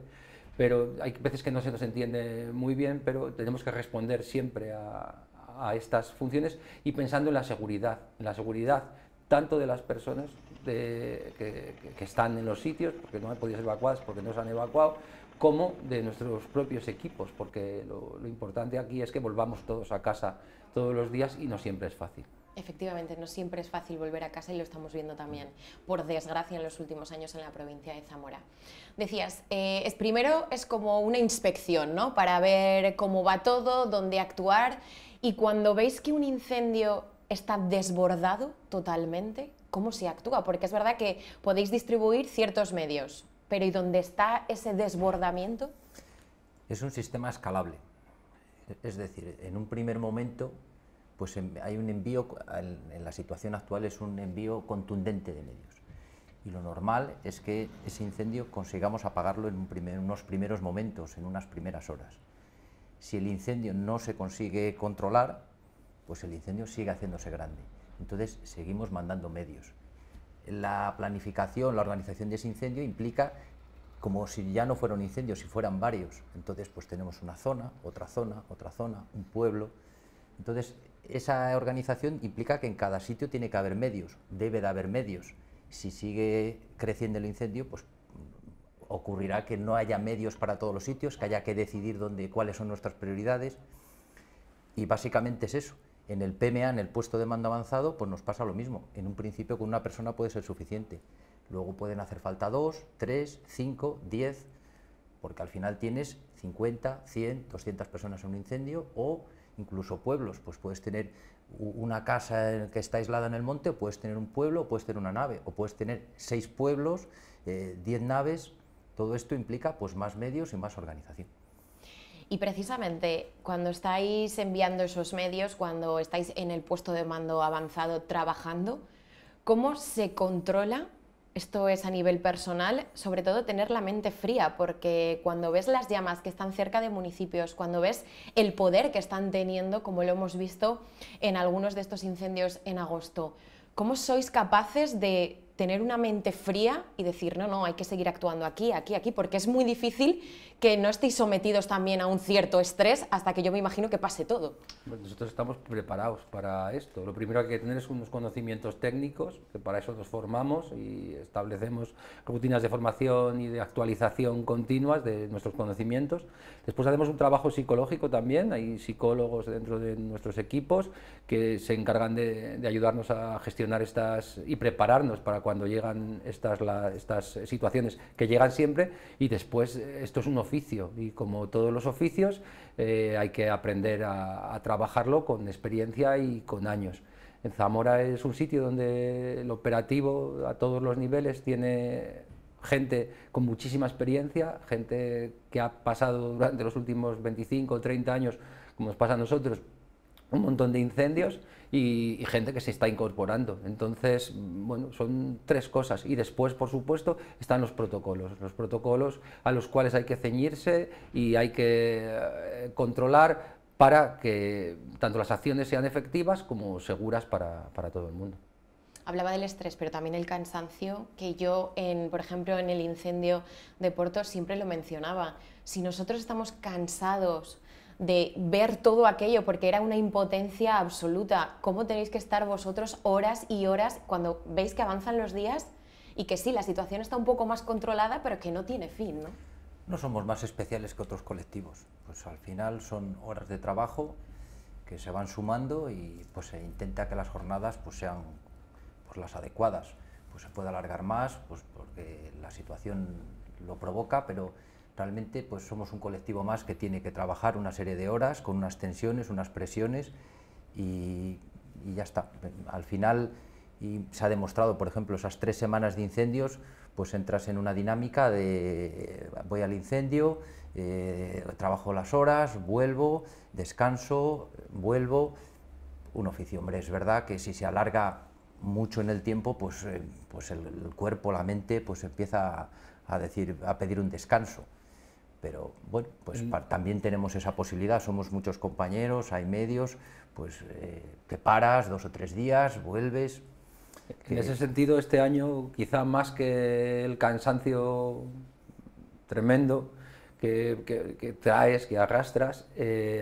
pero hay veces que no se nos entiende muy bien, pero tenemos que responder siempre a estas funciones y pensando en la seguridad tanto de las personas que están en los sitios, porque no han podido ser evacuadas, porque no se han evacuado, como de nuestros propios equipos, porque lo importante aquí es que volvamos todos a casa todos los días y no siempre es fácil. Efectivamente, no siempre es fácil volver a casa y lo estamos viendo también, por desgracia, en los últimos años en la provincia de Zamora. Decías, primero es como una inspección, ¿no?, para ver cómo va todo, dónde actuar, y cuando veis que un incendio está desbordado totalmente, ¿cómo se actúa? Porque es verdad que podéis distribuir ciertos medios, pero ¿y dónde está ese desbordamiento? Es un sistema escalable, es decir, en un primer momento pues hay un envío, en la situación actual es un envío contundente de medios, y lo normal es que ese incendio consigamos apagarlo en unos primeros momentos, en unas primeras horas. Si el incendio no se consigue controlar, pues el incendio sigue haciéndose grande, entonces seguimos mandando medios. La planificación, la organización de ese incendio implica como si ya no fuera un incendio, si fueran varios, entonces pues tenemos una zona, otra zona, otra zona, un pueblo. Entonces, esa organización implica que en cada sitio tiene que haber medios, debe de haber medios. Si sigue creciendo el incendio, pues ocurrirá que no haya medios para todos los sitios, que haya que decidir cuáles son nuestras prioridades, y básicamente es eso. En el PMA, en el puesto de mando avanzado, pues nos pasa lo mismo. En un principio con una persona puede ser suficiente, luego pueden hacer falta 2, 3, 5, 10, porque al final tienes 50, 100, 200 personas en un incendio, o incluso pueblos, pues puedes tener una casa que está aislada en el monte, o puedes tener un pueblo, o puedes tener una nave, o puedes tener 6 pueblos, 10 naves. Todo esto implica pues más medios y más organización. Y precisamente cuando estáis enviando esos medios, cuando estáis en el puesto de mando avanzado trabajando, ¿cómo se controla? Esto es a nivel personal, sobre todo tener la mente fría, porque cuando ves las llamas que están cerca de municipios, cuando ves el poder que están teniendo, como lo hemos visto en algunos de estos incendios en agosto, ¿cómo sois capaces de tener una mente fría y decir, no, hay que seguir actuando aquí, aquí, aquí, porque es muy difícil que no estéis sometidos también a un cierto estrés hasta que yo me imagino que pase todo? Pues nosotros estamos preparados para esto. Lo primero que hay que tener es unos conocimientos técnicos, que para eso nos formamos y establecemos rutinas de formación y de actualización continuas de nuestros conocimientos. Después hacemos un trabajo psicológico también, hay psicólogos dentro de nuestros equipos que se encargan de ayudarnos a gestionar y prepararnos para cuando llegan estas situaciones, que llegan siempre, y después esto es un oficio, y como todos los oficios hay que aprender a trabajarlo con experiencia y con años. En Zamora es un sitio donde el operativo a todos los niveles tiene gente con muchísima experiencia, gente que ha pasado durante los últimos 25 o 30 años, como nos pasa a nosotros, un montón de incendios, y gente que se está incorporando. Entonces, bueno, son 3 cosas. Y después, por supuesto, están los protocolos a los cuales hay que ceñirse y hay que controlar para que tanto las acciones sean efectivas como seguras para todo el mundo. Hablaba del estrés, pero también el cansancio, que yo, por ejemplo, en el incendio de Porto siempre lo mencionaba. Si nosotros estamos cansados de ver todo aquello, porque era una impotencia absoluta, ¿cómo tenéis que estar vosotros horas y horas cuando veis que avanzan los días y que sí, la situación está un poco más controlada, pero que no tiene fin, ¿no? No somos más especiales que otros colectivos, pues al final son horas de trabajo que se van sumando y pues se intenta que las jornadas pues sean pues las adecuadas. Pues se puede alargar más, pues porque la situación lo provoca, pero realmente pues somos un colectivo más que tiene que trabajar una serie de horas con unas tensiones, unas presiones, y ya está. Al final, y se ha demostrado, por ejemplo, esas 3 semanas de incendios, pues entras en una dinámica de voy al incendio, trabajo las horas, vuelvo, descanso, vuelvo. Un oficio, hombre, es verdad que si se alarga mucho en el tiempo, pues el cuerpo, la mente, pues empieza a pedir un descanso. Pero bueno, pues también tenemos esa posibilidad, somos muchos compañeros, hay medios, pues te paras 2 o 3 días, vuelves. En ese sentido, este año, quizá más que el cansancio tremendo que traes, que arrastras,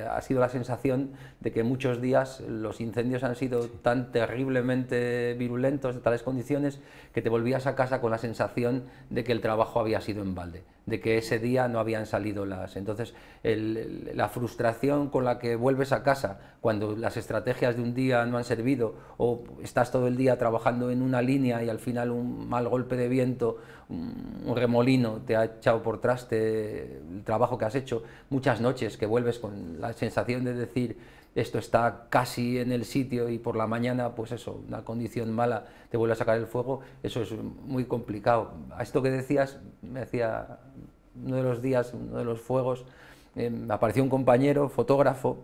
ha sido la sensación de que muchos días los incendios han sido tan terriblemente virulentos, de tales condiciones, que te volvías a casa con la sensación de que el trabajo había sido en balde. de que ese día no habían salido las... Entonces, la frustración con la que vuelves a casa cuando las estrategias de un día no han servido, o estás todo el día trabajando en una línea y al final un mal golpe de viento, un remolino te ha echado por traste el trabajo que has hecho, muchas noches que vuelves con la sensación de decir esto está casi en el sitio y por la mañana, pues eso, una condición mala te vuelve a sacar el fuego, eso es muy complicado. A esto que decías, me decía uno de los días, uno de los fuegos, me apareció un compañero, fotógrafo,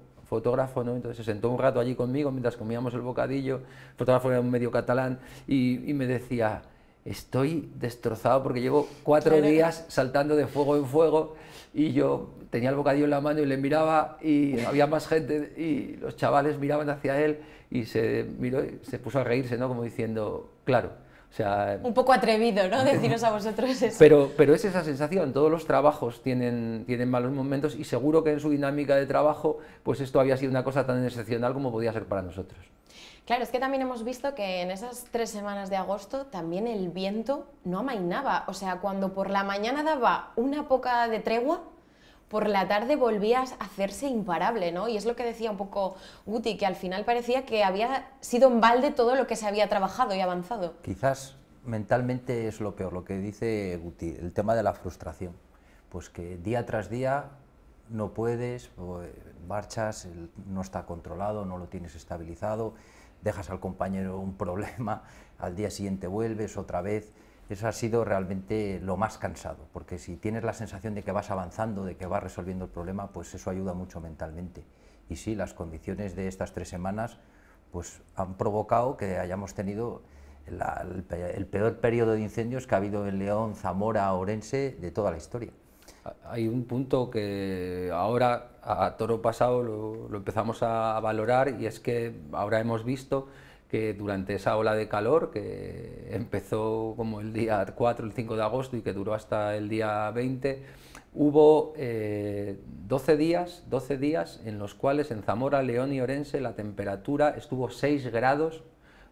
¿no? Entonces se sentó un rato allí conmigo mientras comíamos el bocadillo, el fotógrafo era un medio catalán, y me decía, estoy destrozado porque llevo 4 días saltando de fuego en fuego, y yo tenía el bocadillo en la mano y le miraba y había más gente y los chavales miraban hacia él y se miró y se puso a reírse, ¿no? Como diciendo, claro, o sea... Un poco atrevido, ¿no? Deciros a vosotros eso. Pero es esa sensación, todos los trabajos tienen malos momentos y seguro que en su dinámica de trabajo, pues esto había sido una cosa tan excepcional como podía ser para nosotros. Claro, es que también hemos visto que en esas 3 semanas de agosto también el viento no amainaba. O sea, cuando por la mañana daba una poca de tregua, por la tarde volvías a hacerse imparable, ¿no? Y es lo que decía un poco Guti, que al final parecía que había sido en balde todo lo que se había trabajado y avanzado. Quizás mentalmente es lo peor, lo que dice Guti, el tema de la frustración. Pues que día tras día no puedes, marchas, no está controlado, no lo tienes estabilizado, dejas al compañero un problema, al día siguiente vuelves otra vez. Eso ha sido realmente lo más cansado, porque si tienes la sensación de que vas avanzando, de que vas resolviendo el problema, pues eso ayuda mucho mentalmente. Y sí, las condiciones de estas 3 semanas pues han provocado que hayamos tenido el peor periodo de incendios que ha habido en León, Zamora, Orense, de toda la historia. Hay un punto que ahora, a toro pasado, lo empezamos a valorar, y es que ahora hemos visto que durante esa ola de calor, que empezó como el día 4, el 5 de agosto y que duró hasta el día 20, hubo 12 días en los cuales en Zamora, León y Orense la temperatura estuvo 6 grados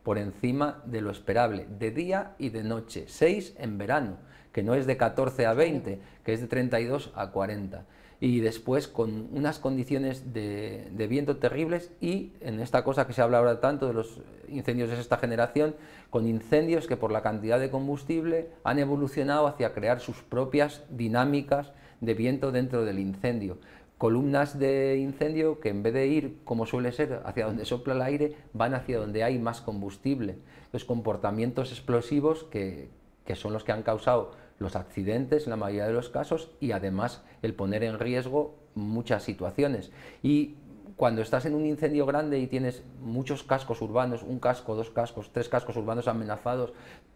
por encima de lo esperable, de día y de noche, 6 en verano, que no es de 14 a 20, que es de 32 a 40. Y después con unas condiciones de viento terribles, y en esta cosa que se habla ahora tanto de los incendios de esta generación, con incendios que por la cantidad de combustible han evolucionado hacia crear sus propias dinámicas de viento dentro del incendio. Columnas de incendio que en vez de ir, como suele ser, hacia donde sopla el aire, van hacia donde hay más combustible. Los comportamientos explosivos que son los que han causado los accidentes en la mayoría de los casos, y además el poner en riesgo muchas situaciones. Y cuando estás en un incendio grande y tienes muchos cascos urbanos, 1 casco, 2 cascos, 3 cascos urbanos amenazados,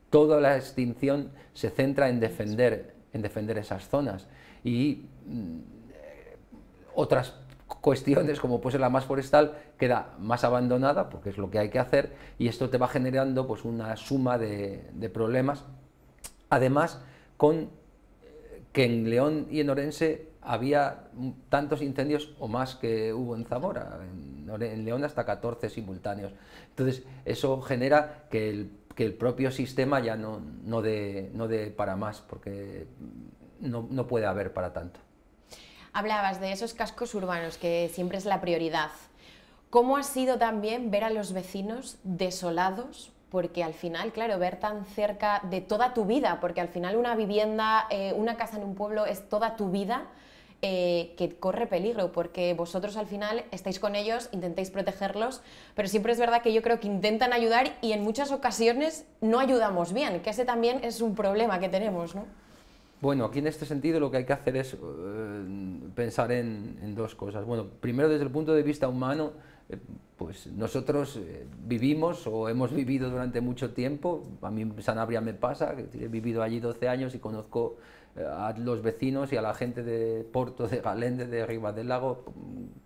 toda la extinción se centra en defender esas zonas. Y otras cuestiones, como puede ser la más forestal, queda más abandonada, porque es lo que hay que hacer, y esto te va generando pues una suma de problemas. Además, con que en León y en Orense había tantos incendios o más que hubo en Zamora, en León hasta 14 simultáneos. Entonces eso genera que el propio sistema ya no dé para más, porque no puede haber para tanto. Hablabas de esos cascos urbanos, que siempre es la prioridad. ¿Cómo ha sido también ver a los vecinos desolados? Porque al final, claro, ver tan cerca de toda tu vida, porque al final una vivienda, una casa en un pueblo es toda tu vida, que corre peligro, porque vosotros al final estáis con ellos, intentáis protegerlos, pero siempre es verdad que yo creo que intentan ayudar y en muchas ocasiones no ayudamos bien, que ese también es un problema que tenemos, ¿no? Bueno, aquí en este sentido lo que hay que hacer es pensar en 2 cosas. Bueno, primero desde el punto de vista humano, pues nosotros vivimos o hemos vivido durante mucho tiempo. A mí en Sanabria me pasa, que he vivido allí 12 años y conozco a los vecinos y a la gente de Porto, de Galende, de Ribas del Lago,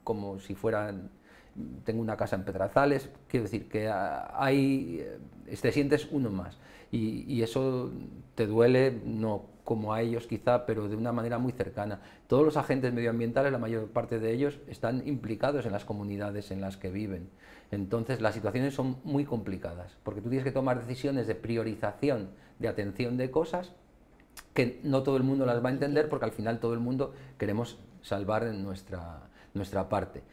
como si fueran... Tengo una casa en Pedrazales, quiero decir que te sientes uno más, y eso te duele, no como a ellos quizá, pero de una manera muy cercana. Todos los agentes medioambientales, la mayor parte de ellos, están implicados en las comunidades en las que viven. Entonces las situaciones son muy complicadas, porque tú tienes que tomar decisiones de priorización, de atención de cosas, que no todo el mundo las va a entender, porque al final todo el mundo queremos salvar nuestra parte.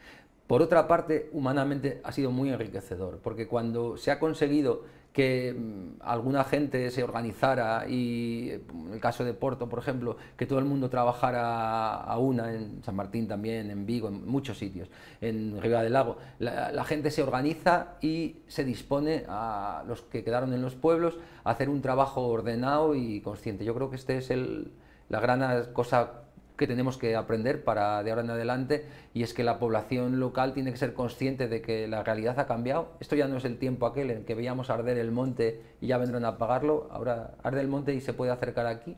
Por otra parte, humanamente ha sido muy enriquecedor, porque cuando se ha conseguido que alguna gente se organizara y, en el caso de Porto, por ejemplo, que todo el mundo trabajara a una, en San Martín también, en Vigo, en muchos sitios, en Ribera del Lago, la gente se organiza y se dispone, a los que quedaron en los pueblos, a hacer un trabajo ordenado y consciente. Yo creo que este es la gran cosa que tenemos que aprender para de ahora en adelante, y es que la población local tiene que ser consciente de que la realidad ha cambiado. Esto ya no es el tiempo aquel en que veíamos arder el monte y ya vendrán a apagarlo. Ahora arde el monte y se puede acercar aquí,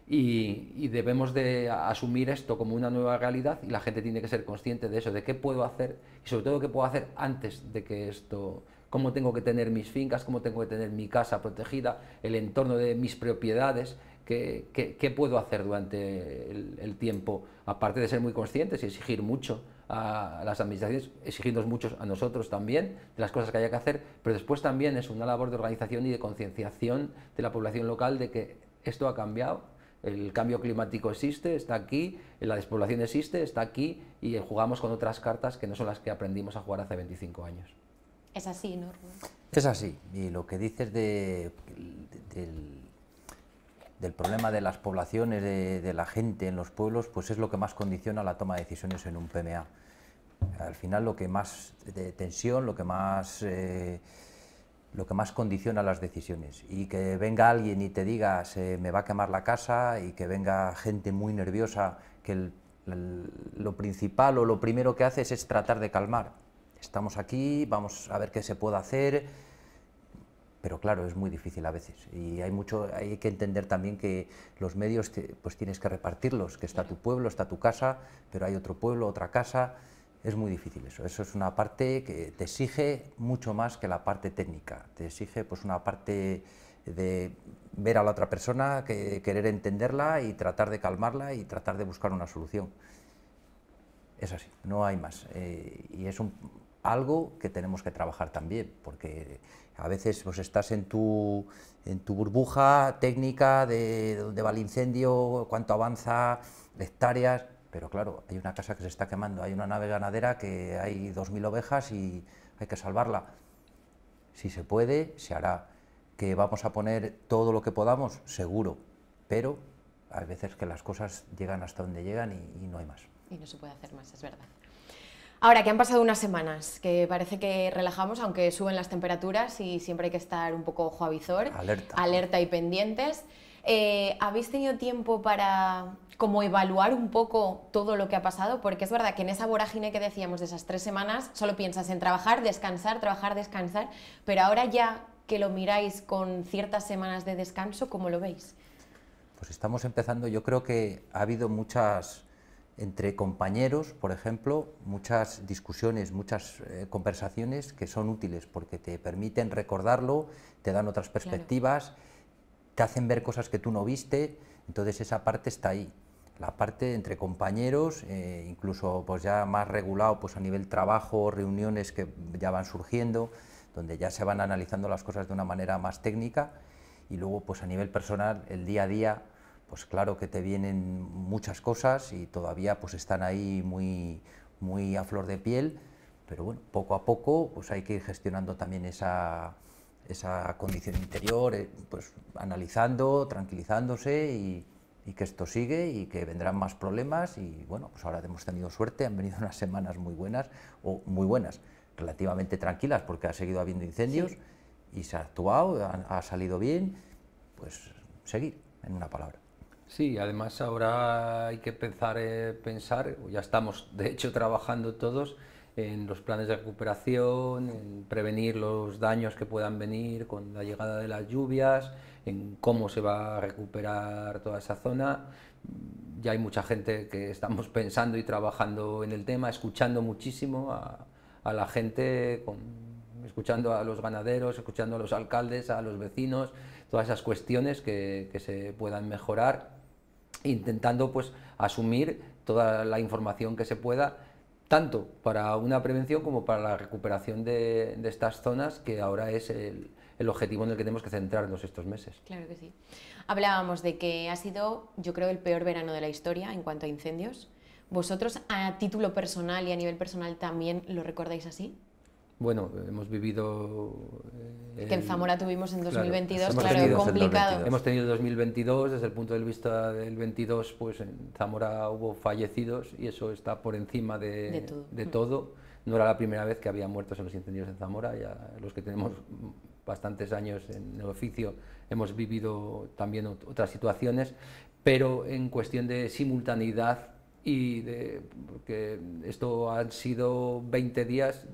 y debemos de asumir esto como una nueva realidad, y la gente tiene que ser consciente de eso, de qué puedo hacer y sobre todo qué puedo hacer antes de que esto, cómo tengo que tener mis fincas, cómo tengo que tener mi casa protegida, el entorno de mis propiedades. ¿Qué puedo hacer durante el tiempo? Aparte de ser muy conscientes y exigir mucho a las administraciones, exigirnos mucho a nosotros también de las cosas que haya que hacer, pero después también es una labor de organización y de concienciación de la población local de que esto ha cambiado, el cambio climático existe, está aquí, la despoblación existe, está aquí, y jugamos con otras cartas que no son las que aprendimos a jugar hace 25 años. Es así, ¿no? Es así, y lo que dices del problema de las poblaciones, de la gente en los pueblos, pues es lo que más condiciona la toma de decisiones en un PMA. Al final lo que más de tensión, lo que más condiciona las decisiones, y que venga alguien y te diga se me va a quemar la casa, y que venga gente muy nerviosa, que lo principal o lo primero que haces es tratar de calmar. Estamos aquí, vamos a ver qué se puede hacer. Pero claro, es muy difícil a veces, y hay que entender también que los medios pues tienes que repartirlos, que está tu pueblo, está tu casa, pero hay otro pueblo, otra casa. Es muy difícil eso es una parte que te exige mucho más que la parte técnica, te exige pues una parte de ver a la otra persona, que querer entenderla y tratar de calmarla y tratar de buscar una solución. Es así, no hay más, y es algo que tenemos que trabajar también, porque a veces pues estás en tu burbuja técnica de dónde va el incendio, cuánto avanza, hectáreas, pero claro, hay una casa que se está quemando, hay una nave ganadera que hay 2000 ovejas y hay que salvarla. Si se puede, se hará. ¿Que vamos a poner todo lo que podamos? Seguro, pero hay veces que las cosas llegan hasta donde llegan y no hay más. Y no se puede hacer más, es verdad. Ahora que han pasado unas semanas, que parece que relajamos, aunque suben las temperaturas y siempre hay que estar un poco ojo a visor, alerta y pendientes. ¿Habéis tenido tiempo para como evaluar un poco todo lo que ha pasado? Porque es verdad que en esa vorágine que decíamos de esas 3 semanas solo piensas en trabajar, descansar, pero ahora ya que lo miráis con ciertas semanas de descanso, ¿cómo lo veis? Pues estamos empezando, yo creo que ha habido entre compañeros, por ejemplo, muchas discusiones, muchas conversaciones que son útiles porque te permiten recordarlo, te dan otras perspectivas, claro, te hacen ver cosas que tú no viste, entonces esa parte está ahí. La parte entre compañeros, incluso pues ya más regulado pues a nivel trabajo, reuniones que ya van surgiendo, donde ya se van analizando las cosas de una manera más técnica, y luego pues a nivel personal, el día a día, pues claro que te vienen muchas cosas y todavía pues están ahí muy a flor de piel, pero bueno, poco a poco pues hay que ir gestionando también esa condición interior, pues analizando, tranquilizándose y que esto sigue y que vendrán más problemas. Y bueno, pues ahora hemos tenido suerte, han venido unas semanas muy buenas, relativamente tranquilas porque ha seguido habiendo incendios, sí, y se ha actuado, ha salido bien, pues seguir, en una palabra. Sí, además ahora hay que pensar, ya estamos de hecho trabajando todos en los planes de recuperación, en prevenir los daños que puedan venir con la llegada de las lluvias, en cómo se va a recuperar toda esa zona. Ya hay mucha gente que estamos pensando y trabajando en el tema, escuchando muchísimo a la gente, escuchando a los ganaderos, escuchando a los alcaldes, a los vecinos, todas esas cuestiones que se puedan mejorar, intentando pues asumir toda la información que se pueda, tanto para una prevención como para la recuperación de estas zonas, que ahora es el objetivo en el que tenemos que centrarnos estos meses. Claro que sí. Hablábamos de que ha sido, yo creo, el peor verano de la historia en cuanto a incendios. ¿Vosotros, a título personal y a nivel personal, también lo recordáis así? Bueno, hemos vivido... que en Zamora tuvimos en 2022, hemos claro, tenido, complicado. Hemos tenido 2022, desde el punto de vista del 22, pues en Zamora hubo fallecidos y eso está por encima de todo. No era la primera vez que había muertos en los incendios en Zamora, ya los que tenemos bastantes años en el oficio hemos vivido también otras situaciones, pero en cuestión de simultaneidad porque esto han sido 20 días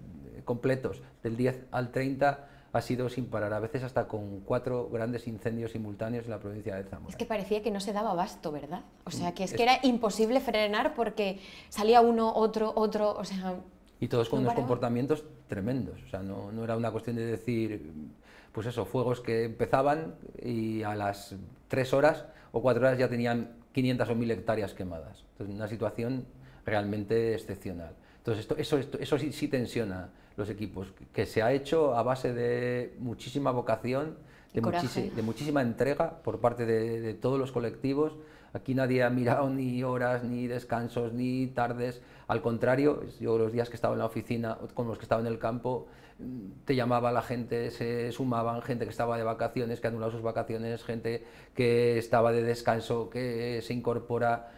completos, del 10 al 30 ha sido sin parar, a veces hasta con 4 grandes incendios simultáneos en la provincia de Zamora. Es que parecía que no se daba abasto, ¿verdad? O sea, que que era imposible frenar porque salía uno, otro, o sea... Y todos con unos comportamientos tremendos, o sea, no era una cuestión de decir, pues eso, fuegos que empezaban y a las 3 horas o 4 horas ya tenían 500 o 1000 hectáreas quemadas. Entonces, una situación realmente excepcional. Entonces, eso sí tensiona los equipos, que se ha hecho a base de muchísima vocación, de muchísima entrega por parte de todos los colectivos. Aquí nadie ha mirado ni horas, ni descansos, ni tardes. Al contrario, yo los días que estaba en la oficina, con los que estaba en el campo, te llamaba la gente, se sumaban gente que estaba de vacaciones, que anulaba sus vacaciones, gente que estaba de descanso, que se incorpora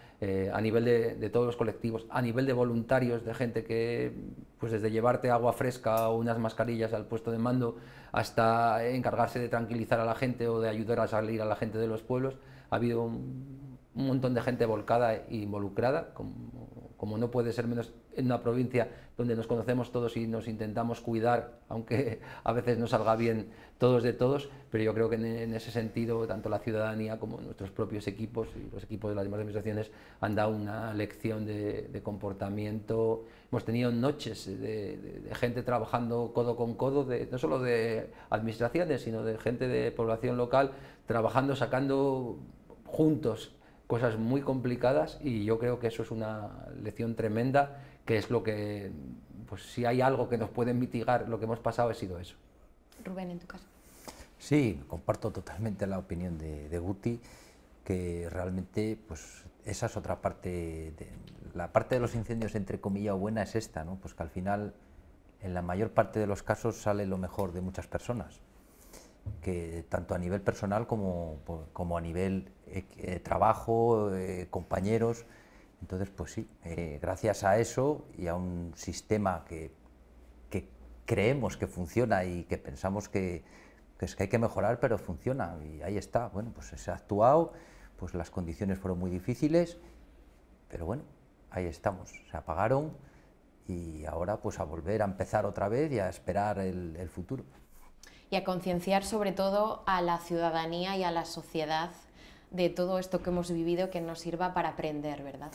a nivel de todos los colectivos, a nivel de voluntarios, de gente que, pues desde llevarte agua fresca o unas mascarillas al puesto de mando, hasta encargarse de tranquilizar a la gente o de ayudar a salir a la gente de los pueblos. Ha habido un montón de gente volcada e involucrada, como no puede ser menos en una provincia donde nos conocemos todos y nos intentamos cuidar, aunque a veces no salga bien todos de todos, pero yo creo que en ese sentido tanto la ciudadanía como nuestros propios equipos y los equipos de las demás administraciones han dado una lección de comportamiento. Hemos tenido noches de gente trabajando codo con codo, no solo de administraciones, sino de gente de población local, trabajando, sacando juntos cosas muy complicadas, y yo creo que eso es una lección tremenda, que es lo que, pues si hay algo que nos puede mitigar lo que hemos pasado, ha sido eso. Rubén, en tu caso. Sí, comparto totalmente la opinión de Guti, que realmente pues esa es otra parte, la parte de los incendios entre comillas buena es esta, ¿no? Pues que al final en la mayor parte de los casos sale lo mejor de muchas personas, que tanto a nivel personal como a nivel trabajo, compañeros. Entonces, pues sí, gracias a eso y a un sistema que creemos que funciona y que pensamos que hay que mejorar, pero funciona, y ahí está. Bueno, pues se ha actuado, pues las condiciones fueron muy difíciles, pero bueno, ahí estamos, se apagaron y ahora pues a volver a empezar otra vez y a esperar el futuro. Y a concienciar sobre todo a la ciudadanía y a la sociedad de todo esto que hemos vivido, que nos sirva para aprender, ¿verdad?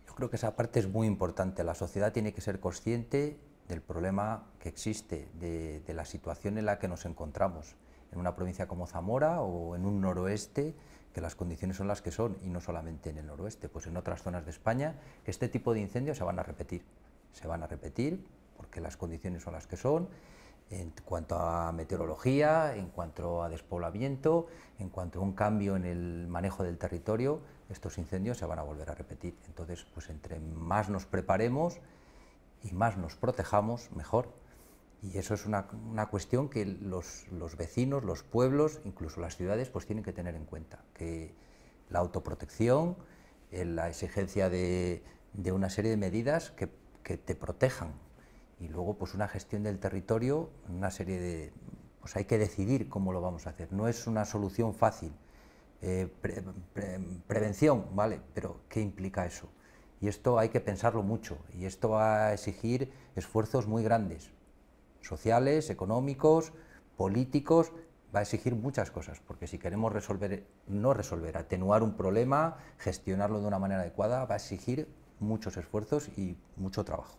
Yo creo que esa parte es muy importante. La sociedad tiene que ser consciente del problema que existe, de la situación en la que nos encontramos, en una provincia como Zamora o en un noroeste, que las condiciones son las que son, y no solamente en el noroeste, pues en otras zonas de España, que este tipo de incendios se van a repetir porque las condiciones son las que son, en cuanto a meteorología, en cuanto a despoblamiento, en cuanto a un cambio en el manejo del territorio, estos incendios se van a volver a repetir. Entonces, pues entre más nos preparemos y más nos protejamos, mejor. Y eso es una cuestión que los vecinos, los pueblos, incluso las ciudades, pues tienen que tener en cuenta, que la autoprotección, la exigencia de una serie de medidas que te protejan. Y luego pues una gestión del territorio, una serie de... pues hay que decidir cómo lo vamos a hacer. No es una solución fácil. Prevención, vale, pero ¿qué implica eso? Y esto hay que pensarlo mucho, y esto va a exigir esfuerzos muy grandes, sociales, económicos, políticos, va a exigir muchas cosas, porque si queremos atenuar un problema, gestionarlo de una manera adecuada, va a exigir muchos esfuerzos y mucho trabajo.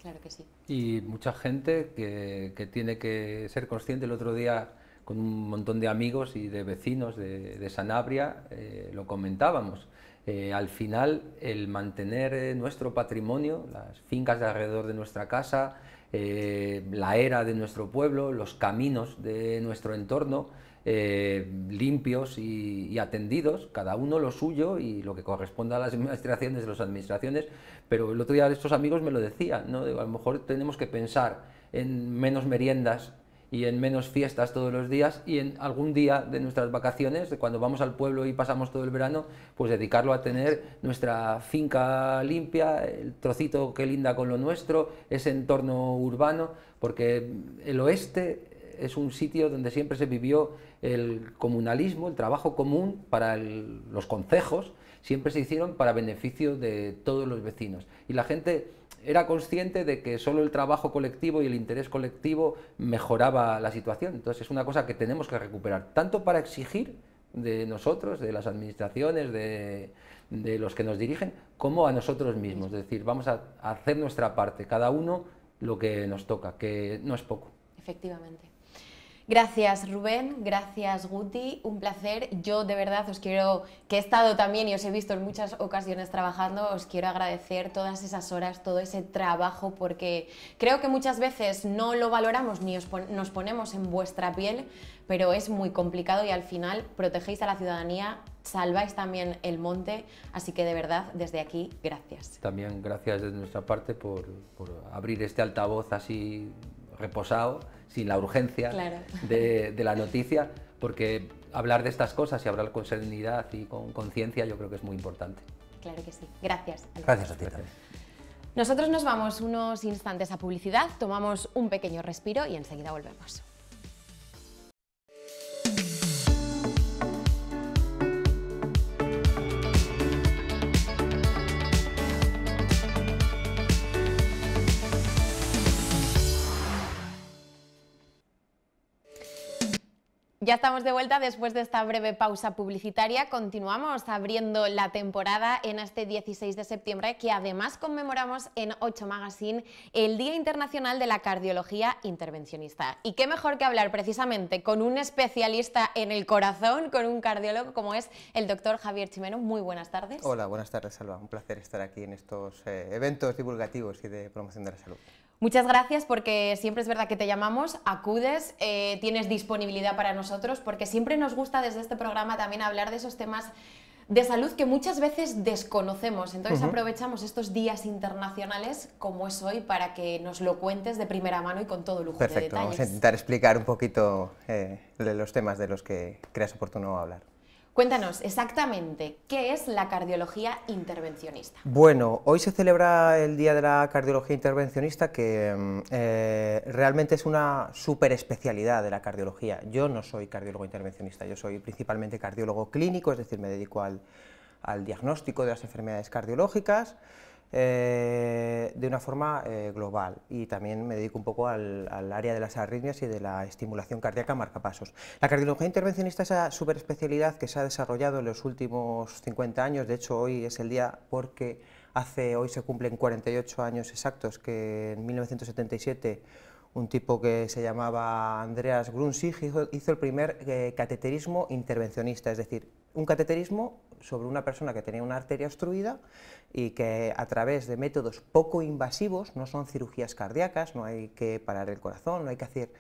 Claro que sí. Y mucha gente que tiene que ser consciente. El otro día, con un montón de amigos y de vecinos de Sanabria, lo comentábamos. Al final, el mantener nuestro patrimonio, las fincas de alrededor de nuestra casa, la era de nuestro pueblo, los caminos de nuestro entorno, limpios y atendidos, cada uno lo suyo y lo que corresponda a las administraciones de las administraciones. Pero el otro día estos amigos me lo decían, ¿no? Digo, a lo mejor tenemos que pensar en menos meriendas y en menos fiestas todos los días, y en algún día de nuestras vacaciones, de cuando vamos al pueblo y pasamos todo el verano, pues dedicarlo a tener nuestra finca limpia, el trocito que linda con lo nuestro, ese entorno urbano, porque el oeste es un sitio donde siempre se vivió el comunalismo, el trabajo común para los concejos, siempre se hicieron para beneficio de todos los vecinos, y la gente era consciente de que solo el trabajo colectivo y el interés colectivo mejoraba la situación. Entonces es una cosa que tenemos que recuperar, tanto para exigir de nosotros, de las administraciones, de los que nos dirigen, como a nosotros mismos. Es decir, vamos a hacer nuestra parte, cada uno lo que nos toca, que no es poco. Efectivamente. Gracias Rubén, gracias Guti, un placer. Yo de verdad os quiero, que he estado también y os he visto en muchas ocasiones trabajando, os quiero agradecer todas esas horas, todo ese trabajo, porque creo que muchas veces no lo valoramos ni nos ponemos en vuestra piel, pero es muy complicado y al final protegéis a la ciudadanía, salváis también el monte, así que de verdad desde aquí, gracias. También gracias de nuestra parte por abrir este altavoz así reposado, sin la urgencia de la noticia, porque hablar de estas cosas y hablar con serenidad y con conciencia yo creo que es muy importante. Claro que sí. Gracias. Gracias a ti también. Nosotros nos vamos unos instantes a publicidad, tomamos un pequeño respiro y enseguida volvemos. Ya estamos de vuelta después de esta breve pausa publicitaria. Continuamos abriendo la temporada en este 16 de septiembre, que además conmemoramos en 8 Magazine el Día Internacional de la Cardiología Intervencionista. Y qué mejor que hablar precisamente con un especialista en el corazón, con un cardiólogo como es el doctor Javier Chimeno. Muy buenas tardes. Hola, buenas tardes, Salva. Un placer estar aquí en estos eventos divulgativos y de promoción de la salud. Muchas gracias, porque siempre es verdad que te llamamos, acudes, tienes disponibilidad para nosotros, porque siempre nos gusta desde este programa también hablar de esos temas de salud que muchas veces desconocemos. Entonces aprovechamos estos días internacionales como es hoy para que nos lo cuentes de primera mano y con todo lujo de detalles. Perfecto, vamos a intentar explicar un poquito los temas de los que creas oportuno hablar. Cuéntanos exactamente, ¿qué es la cardiología intervencionista? Bueno, hoy se celebra el Día de la Cardiología Intervencionista, que realmente es una superespecialidad de la cardiología. Yo no soy cardiólogo intervencionista, yo soy principalmente cardiólogo clínico, es decir, me dedico al diagnóstico de las enfermedades cardiológicas, de una forma global, y también me dedico un poco al área de las arritmias y de la estimulación cardíaca marcapasos. La cardiología intervencionista es esa superespecialidad que se ha desarrollado en los últimos 50 años, de hecho hoy es el día porque hoy se cumplen 48 años exactos que en 1977 un tipo que se llamaba Andreas Grunsig hizo el primer cateterismo intervencionista, es decir, un cateterismo sobre una persona que tenía una arteria obstruida y que a través de métodos poco invasivos, no son cirugías cardíacas, no hay que parar el corazón, no hay que hacer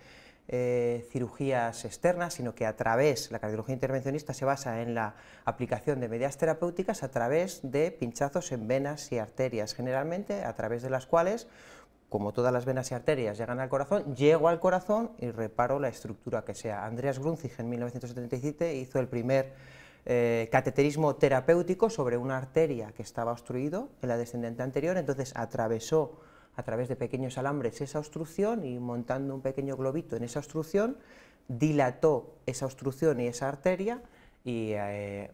cirugías externas, sino que a través, la cardiología intervencionista se basa en la aplicación de medidas terapéuticas a través de pinchazos en venas y arterias, generalmente a través de las cuales, como todas las venas y arterias llegan al corazón, llego al corazón y reparo la estructura que sea. Andreas Grunsig en 1977 hizo el primer cateterismo terapéutico sobre una arteria que estaba obstruido en la descendente anterior, entonces atravesó a través de pequeños alambres esa obstrucción y montando un pequeño globito en esa obstrucción, dilató esa obstrucción y esa arteria y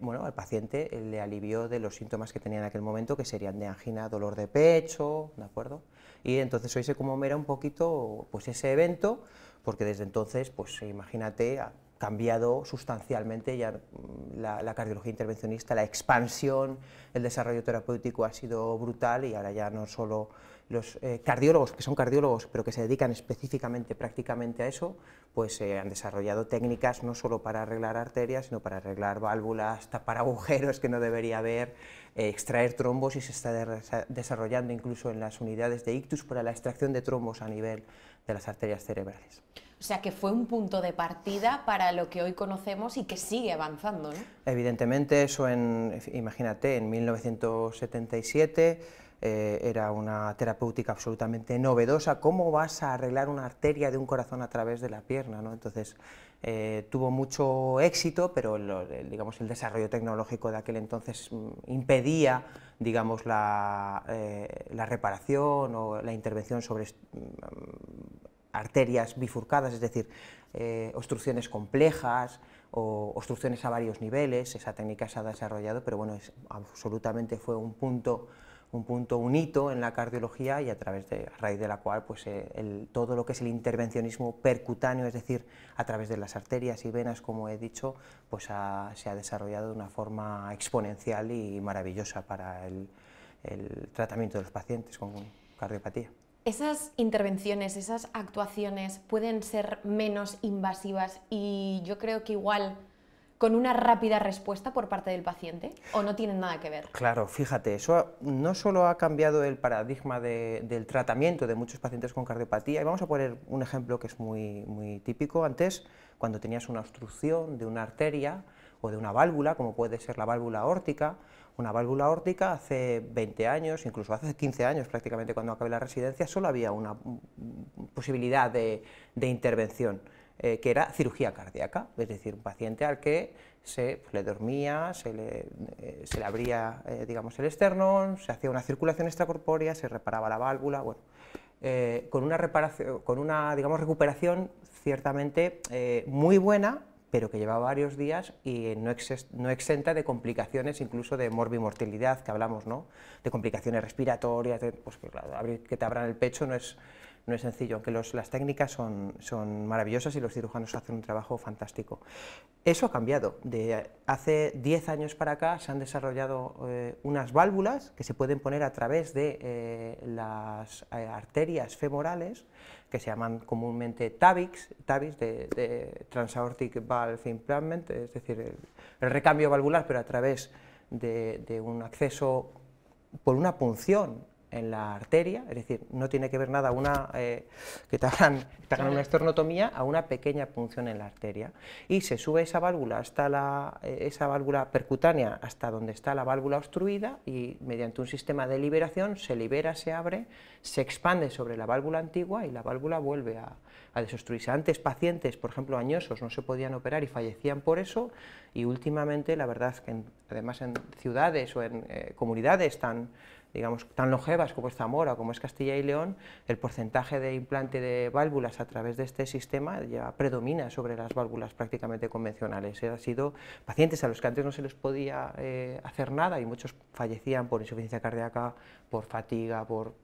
bueno, al paciente le alivió de los síntomas que tenía en aquel momento, que serían de angina, dolor de pecho, ¿de acuerdo? Y entonces hoy se conmemora un poquito pues ese evento, porque desde entonces, pues imagínate, ha cambiado sustancialmente ya la cardiología intervencionista, la expansión, el desarrollo terapéutico ha sido brutal y ahora ya no solo los cardiólogos, que son cardiólogos pero que se dedican específicamente, prácticamente a eso, pues han desarrollado técnicas no solo para arreglar arterias, sino para arreglar válvulas, tapar agujeros que no debería haber, extraer trombos y se está desarrollando incluso en las unidades de ictus para la extracción de trombos a nivel de las arterias cerebrales. O sea, que fue un punto de partida para lo que hoy conocemos y que sigue avanzando, ¿no? Evidentemente, eso imagínate, en 1977 era una terapéutica absolutamente novedosa. ¿Cómo vas a arreglar una arteria de un corazón a través de la pierna, ¿no? Entonces, tuvo mucho éxito, pero digamos, el desarrollo tecnológico de aquel entonces impedía, digamos, la reparación o la intervención sobre arterias bifurcadas, es decir, obstrucciones complejas o obstrucciones a varios niveles. Esa técnica se ha desarrollado, pero bueno, absolutamente fue un hito en la cardiología, y a raíz de la cual pues, todo lo que es el intervencionismo percutáneo, es decir, a través de las arterias y venas, como he dicho, pues se ha desarrollado de una forma exponencial y maravillosa para el tratamiento de los pacientes con cardiopatía. ¿Esas intervenciones, esas actuaciones pueden ser menos invasivas y yo creo que igual con una rápida respuesta por parte del paciente, o no tienen nada que ver? Claro, fíjate, eso no solo ha cambiado el paradigma del tratamiento de muchos pacientes con cardiopatía, y vamos a poner un ejemplo que es muy típico. Antes, cuando tenías una obstrucción de una arteria o de una válvula, como puede ser la válvula aórtica, una válvula aórtica hace 20 años, incluso hace 15 años prácticamente cuando acabé la residencia, solo había una posibilidad de intervención, que era cirugía cardíaca, es decir, un paciente al que le dormía, se le abría digamos, el esternón, se hacía una circulación extracorpórea, se reparaba la válvula, bueno, con una digamos, recuperación ciertamente muy buena, pero que lleva varios días y no exenta de complicaciones, incluso de morbimortalidad, que hablamos, ¿no? De complicaciones respiratorias, pues que, claro, que te abran el pecho no es sencillo, aunque las técnicas son maravillosas y los cirujanos hacen un trabajo fantástico. Eso ha cambiado. De hace 10 años para acá se han desarrollado unas válvulas que se pueden poner a través de las arterias femorales, que se llaman comúnmente TAVIs, de Transaortic Valve Implant, es decir, el recambio valvular, pero a través de un acceso por una punción en la arteria, es decir, no tiene que ver nada que te hagan una esternotomía, a una pequeña punción en la arteria, y se sube esa válvula hasta esa válvula percutánea hasta donde está la válvula obstruida, y mediante un sistema de liberación se libera, se abre, se expande sobre la válvula antigua y la válvula vuelve a desobstruirse. Antes pacientes, por ejemplo, añosos, no se podían operar y fallecían por eso, y últimamente la verdad es que además en ciudades o en comunidades tan longevas como es Zamora, como es Castilla y León, el porcentaje de implante de válvulas a través de este sistema ya predomina sobre las válvulas prácticamente convencionales. Han sido pacientes a los que antes no se les podía hacer nada, y muchos fallecían por insuficiencia cardíaca, por fatiga, por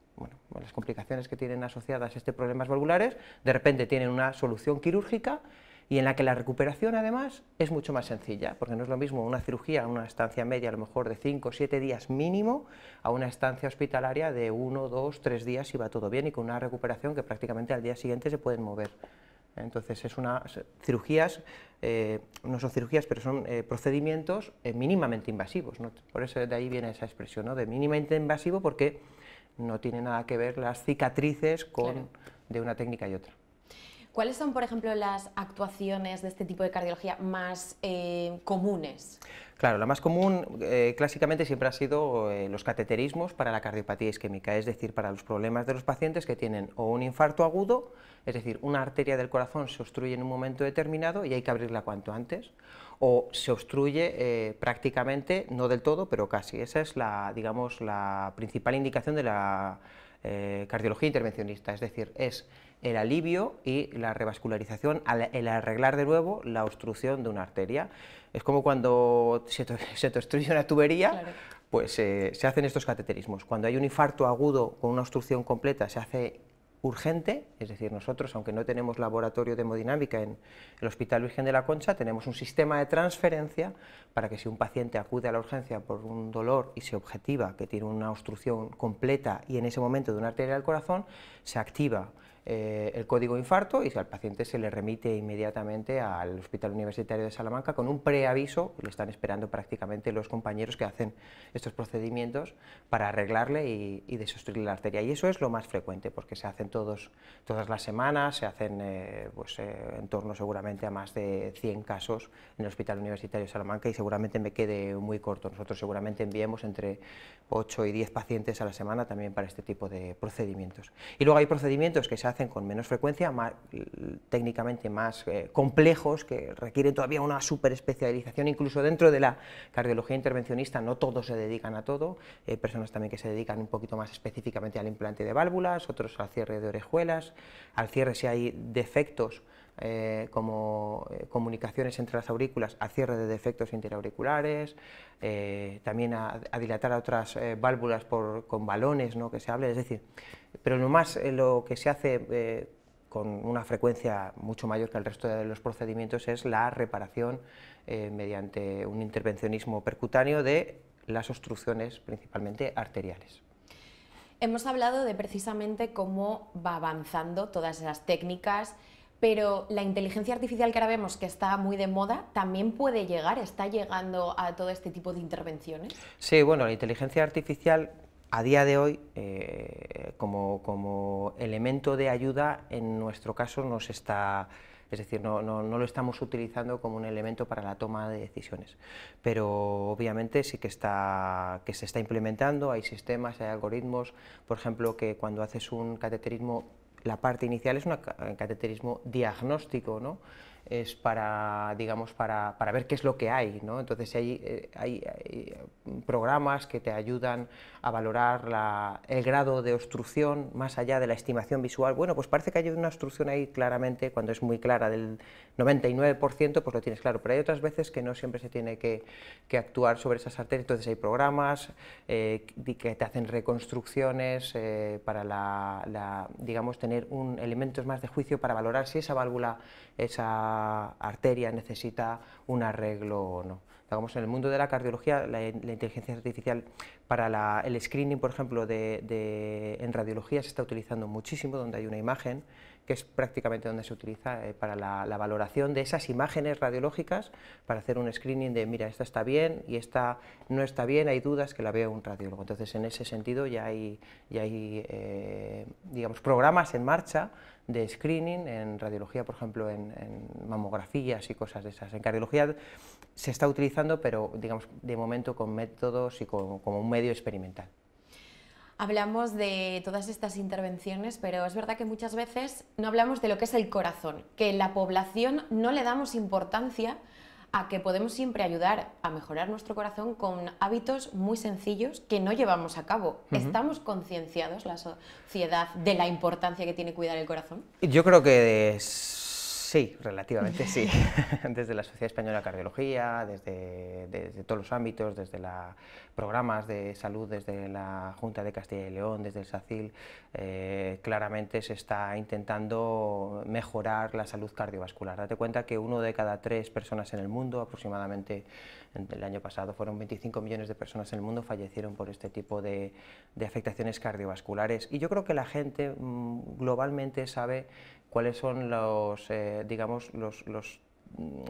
las complicaciones que tienen asociadas a problemas valvulares. De repente tienen una solución quirúrgica, y en la que la recuperación además es mucho más sencilla, porque no es lo mismo una cirugía, una estancia media a lo mejor de 5 o 7 días mínimo, a una estancia hospitalaria de 1, 2, 3 días si va todo bien, y con una recuperación que prácticamente al día siguiente se pueden mover. Entonces cirugías, no son cirugías, pero son procedimientos mínimamente invasivos, ¿no? Por eso de ahí viene esa expresión, ¿no? De mínimamente invasivo, porque no tiene nada que ver las cicatrices de una técnica y otra. ¿Cuáles son, por ejemplo, las actuaciones de este tipo de cardiología más comunes? Claro, la más común clásicamente siempre ha sido los cateterismos para la cardiopatía isquémica, es decir, para los problemas de los pacientes que tienen o un infarto agudo, es decir, una arteria del corazón se obstruye en un momento determinado y hay que abrirla cuanto antes, o se obstruye prácticamente, no del todo, pero casi. Esa es digamos, la principal indicación de la cardiología intervencionista, es decir, es el alivio y la revascularización, el arreglar de nuevo la obstrucción de una arteria. Es como cuando se te obstruye una tubería, claro, pues se hacen estos cateterismos. Cuando hay un infarto agudo con una obstrucción completa se hace urgente, es decir, nosotros, aunque no tenemos laboratorio de hemodinámica en el Hospital Virgen de la Concha, tenemos un sistema de transferencia para que si un paciente acude a la urgencia por un dolor y se objetiva que tiene una obstrucción completa y en ese momento de una arteria del corazón, se activa el código infarto y al paciente se le remite inmediatamente al Hospital Universitario de Salamanca con un preaviso. Le están esperando prácticamente los compañeros que hacen estos procedimientos para arreglarle y desobstruir la arteria, y eso es lo más frecuente porque se hacen todas las semanas, se hacen en torno seguramente a más de 100 casos en el Hospital Universitario de Salamanca, y seguramente me quede muy corto. Nosotros seguramente enviemos entre 8 y 10 pacientes a la semana también para este tipo de procedimientos. Y luego hay procedimientos que se hacen con menos frecuencia, técnicamente más complejos, que requieren todavía una superespecialización, incluso dentro de la cardiología intervencionista no todos se dedican a todo, hay personas también que se dedican un poquito más específicamente al implante de válvulas, otros al cierre de orejuelas, al cierre si hay defectos como comunicaciones entre las aurículas, al cierre de defectos interauriculares, también a dilatar a otras válvulas con balones, ¿no?, que se hable, es decir, pero lo que se hace con una frecuencia mucho mayor que el resto de los procedimientos es la reparación mediante un intervencionismo percutáneo de las obstrucciones principalmente arteriales. Hemos hablado de precisamente cómo va avanzando todas esas técnicas, pero la inteligencia artificial que ahora vemos que está muy de moda, ¿también puede llegar, está llegando a todo este tipo de intervenciones? Sí, bueno, la inteligencia artificial a día de hoy, como elemento de ayuda, en nuestro caso nos está... Es decir, no lo estamos utilizando como un elemento para la toma de decisiones, pero obviamente sí que se está implementando, hay sistemas, hay algoritmos, por ejemplo, que cuando haces un cateterismo, la parte inicial es un cateterismo diagnóstico, ¿no? Es para, digamos, para ver qué es lo que hay, ¿no? Entonces hay programas que te ayudan a valorar el grado de obstrucción más allá de la estimación visual. Bueno, pues parece que hay una obstrucción ahí claramente, cuando es muy clara, del 99%, pues lo tienes claro, pero hay otras veces que no siempre se tiene que actuar sobre esas arterias. Entonces hay programas que te hacen reconstrucciones para digamos, tener elementos más de juicio para valorar si esa válvula, esa arteria necesita un arreglo o no. Digamos, en el mundo de la cardiología, la inteligencia artificial para el screening, por ejemplo, en radiología se está utilizando muchísimo, donde hay una imagen, que es prácticamente donde se utiliza para la valoración de esas imágenes radiológicas, para hacer un screening de, mira, esta está bien y esta no está bien, hay dudas, que la vea un radiólogo. Entonces, en ese sentido ya hay digamos, programas en marcha de screening en radiología, por ejemplo, en mamografías y cosas de esas. En cardiología se está utilizando, pero digamos, de momento con métodos y como un medio experimental. Hablamos de todas estas intervenciones, pero es verdad que muchas veces no hablamos de lo que es el corazón, que en la población no le damos importancia a que podemos siempre ayudar a mejorar nuestro corazón con hábitos muy sencillos que no llevamos a cabo. ¿Estamos concienciados, la sociedad, de la importancia que tiene cuidar el corazón? Yo creo que sí, relativamente sí. Desde la Sociedad Española de Cardiología, desde todos los ámbitos, desde los programas de salud, desde la Junta de Castilla y León, desde el SACIL, claramente se está intentando mejorar la salud cardiovascular. Date cuenta que 1 de cada 3 personas en el mundo, aproximadamente el año pasado fueron 25 millones de personas en el mundo, fallecieron por este tipo de afectaciones cardiovasculares. Y yo creo que la gente globalmente sabe cuáles son